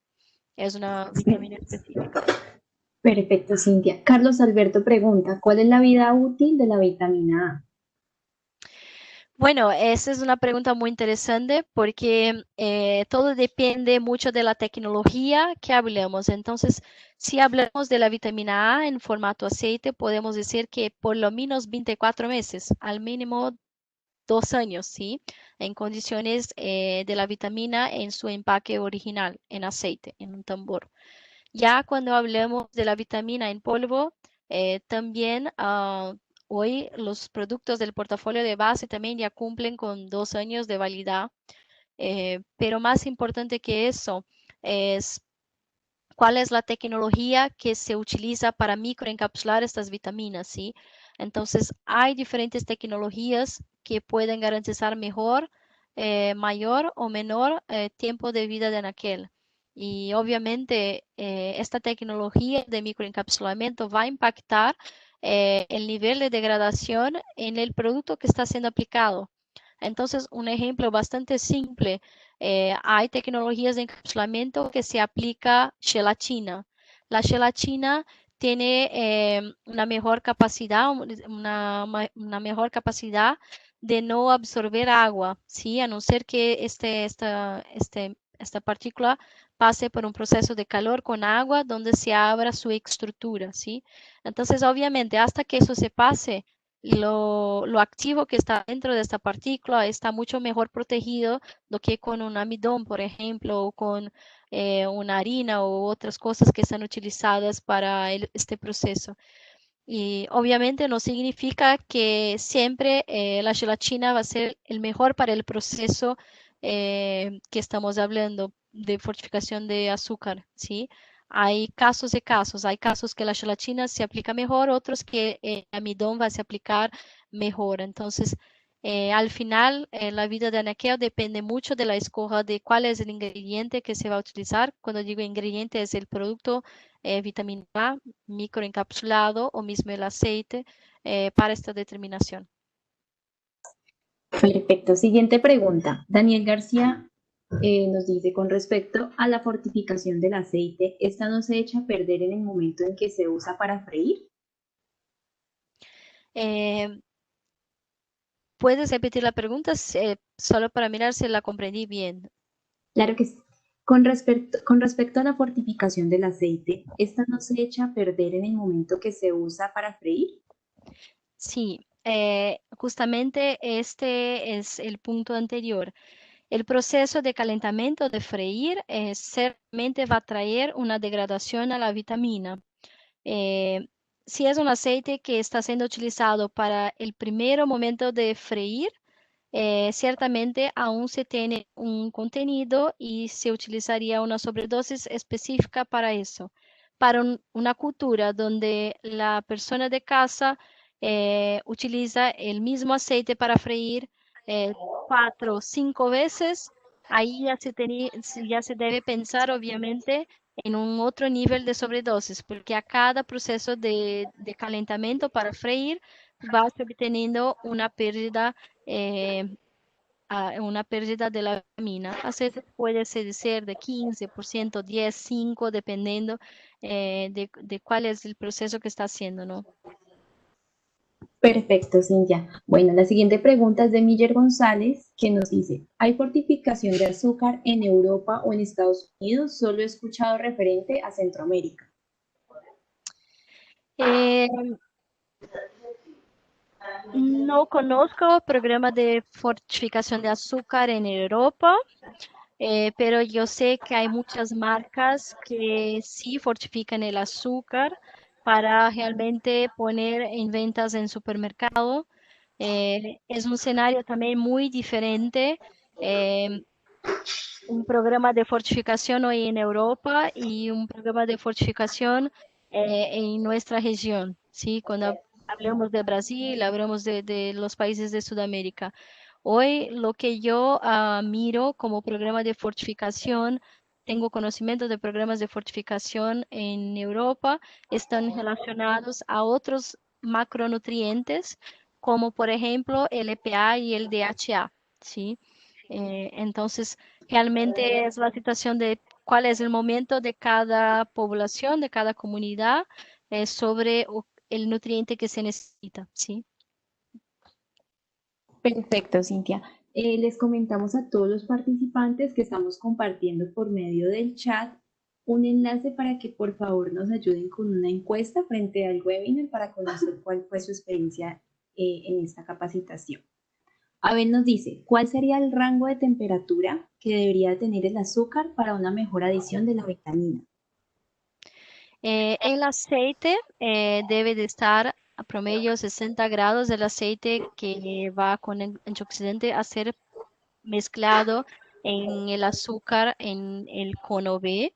Es una vitamina específica. Perfecto, Cintia. Carlos Alberto pregunta, ¿cuál es la vida útil de la vitamina A? Bueno, esa es una pregunta muy interesante porque todo depende mucho de la tecnología que hablemos. Entonces, si hablamos de la vitamina A en formato aceite, podemos decir que por lo menos 24 meses, al mínimo 2 años, ¿sí? En condiciones de la vitamina en su empaque original, en aceite, en un tambor. Ya cuando hablemos de la vitamina en polvo, también hoy los productos del portafolio de base también ya cumplen con 2 años de validad, pero más importante que eso es cuál es la tecnología que se utiliza para microencapsular estas vitaminas, ¿sí? Entonces, hay diferentes tecnologías que pueden garantizar mejor, mayor o menor tiempo de vida de aquel. Y obviamente esta tecnología de microencapsulamiento va a impactar el nivel de degradación en el producto que está siendo aplicado. Entonces, un ejemplo bastante simple, hay tecnologías de encapsulamiento que se aplica gelatina. La gelatina tiene una mejor capacidad, una mejor capacidad de no absorber agua, ¿sí? A no ser que esta partícula pase por un proceso de calor con agua donde se abra su estructura, ¿sí? Entonces, obviamente, hasta que eso se pase, lo activo que está dentro de esta partícula está mucho mejor protegido do que con un amidón, por ejemplo, o con una harina u otras cosas que están utilizadas para este proceso. Y obviamente no significa que siempre la gelatina va a ser el mejor para el proceso que estamos hablando de fortificación de azúcar, ¿sí? Hay casos de casos, hay casos que la gelatina se aplica mejor, otros que el amidón va a se aplicar mejor. Entonces, al final, la vida de anaquel depende mucho de la escoja de cuál es el ingrediente que se va a utilizar. Cuando digo ingrediente es el producto vitamina A microencapsulado o mismo el aceite para esta determinación. Perfecto. Siguiente pregunta. Daniel García nos dice, con respecto a la fortificación del aceite, ¿esta no se echa a perder en el momento en que se usa para freír? ¿Puedes repetir la pregunta solo para mirar si la comprendí bien? Claro que sí. Con respecto a la fortificación del aceite, ¿esta no se echa a perder en el momento que se usa para freír? Sí, justamente este es el punto anterior. El proceso de calentamiento de freír certamente va a traer una degradación a la vitamina. Eh, si es un aceite que está siendo utilizado para el primer momento de freír, ciertamente aún se tiene un contenido y se utilizaría una sobredosis específica para eso. Para una cultura donde la persona de casa utiliza el mismo aceite para freír 4 o 5 veces, ahí ya se debe pensar obviamente en un otro nivel de sobredosis, porque a cada proceso de calentamiento para freír va obteniendo eh, una pérdida de la vitamina. A veces puede ser de 15%, 10, 5, dependiendo de cuál es el proceso que está haciendo, ¿no? Perfecto, Cintia. Bueno, la siguiente pregunta es de Miller González, que nos dice, ¿hay fortificación de azúcar en Europa o en Estados Unidos? Solo he escuchado referente a Centroamérica. Eh, no conozco programa de fortificación de azúcar en Europa. Pero yo sé que hay muchas marcas que sí fortifican el azúcar para realmente poner en ventas en supermercado. Es un escenario también muy diferente. eh, un programa de fortificación hoy en Europa y un programa de fortificación en nuestra región, ¿sí? Cuando hablamos de Brasil, hablamos de los países de Sudamérica. Hoy lo que yo miro como programa de fortificación, tengo conocimiento de programas de fortificación en Europa, están relacionados a otros macronutrientes, como por ejemplo el EPA y el DHA, ¿sí? Entonces, realmente es la situación de cuál es el momento de cada población, de cada comunidad, sobre el nutriente que se necesita, ¿sí? Perfecto, Cintia. Les comentamos a todos los participantes que estamos compartiendo por medio del chat un enlace para que por favor nos ayuden con una encuesta frente al webinar para conocer cuál fue su experiencia en esta capacitación. Abel nos dice, ¿cuál sería el rango de temperatura que debería tener el azúcar para una mejor adición de la vitamina? El aceite debe de estar a promedio 60 grados del aceite que va con el antioxidante a ser mezclado en el azúcar en el cono B.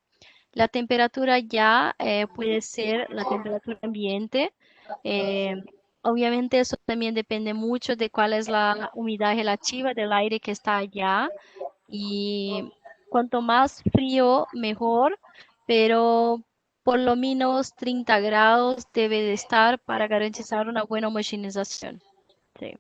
La temperatura ya puede ser la temperatura ambiente. eh, Obviamente eso también depende mucho de cuál es la humedad relativa del aire que está allá y cuanto más frío, mejor, pero por lo menos 30 grados debe de estar para garantizar una buena homogenización. Sí.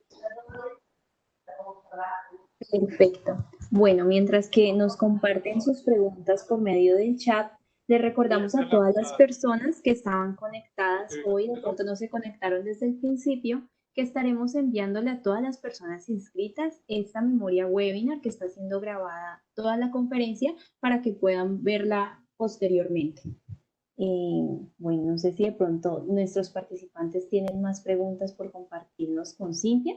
Perfecto. Bueno, mientras que nos comparten sus preguntas por medio del chat, les recordamos a todas las personas que estaban conectadas hoy, de pronto no se conectaron desde el principio, que estaremos enviándole a todas las personas inscritas esta memoria webinar que está siendo grabada toda la conferencia para que puedan verla posteriormente. Bueno, no sé si de pronto nuestros participantes tienen más preguntas por compartirnos con Cintia.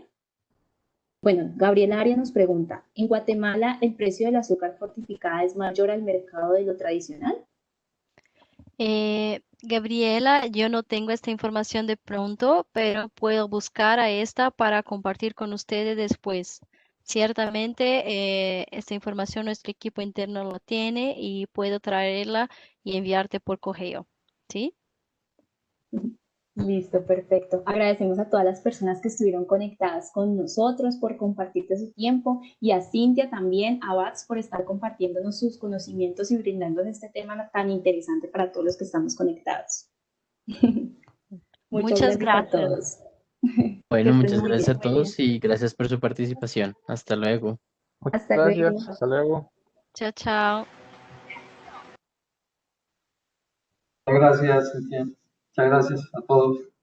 Bueno, Gabriela Arias nos pregunta, ¿en Guatemala el precio del azúcar fortificada es mayor al mercado de lo tradicional? Gabriela, yo no tengo esta información de pronto, pero puedo buscar a esta para compartir con ustedes después. Ciertamente, esta información nuestro equipo interno lo tiene y puedo traerla y enviarte por correo. ¿Sí? Listo, perfecto. Agradecemos a todas las personas que estuvieron conectadas con nosotros por compartirte su tiempo y a Cintia también, a Bats por estar compartiéndonos sus conocimientos y brindándonos este tema tan interesante para todos los que estamos conectados. Muchas Muchas gracias a gracias. todos. Que Bueno, estén muchas muy gracias bien. a todos y gracias por su participación. Hasta luego. Muchas Hasta luego. gracias. Hasta luego. Chao, chao. Muchas gracias, Cintia. Muchas gracias a todos.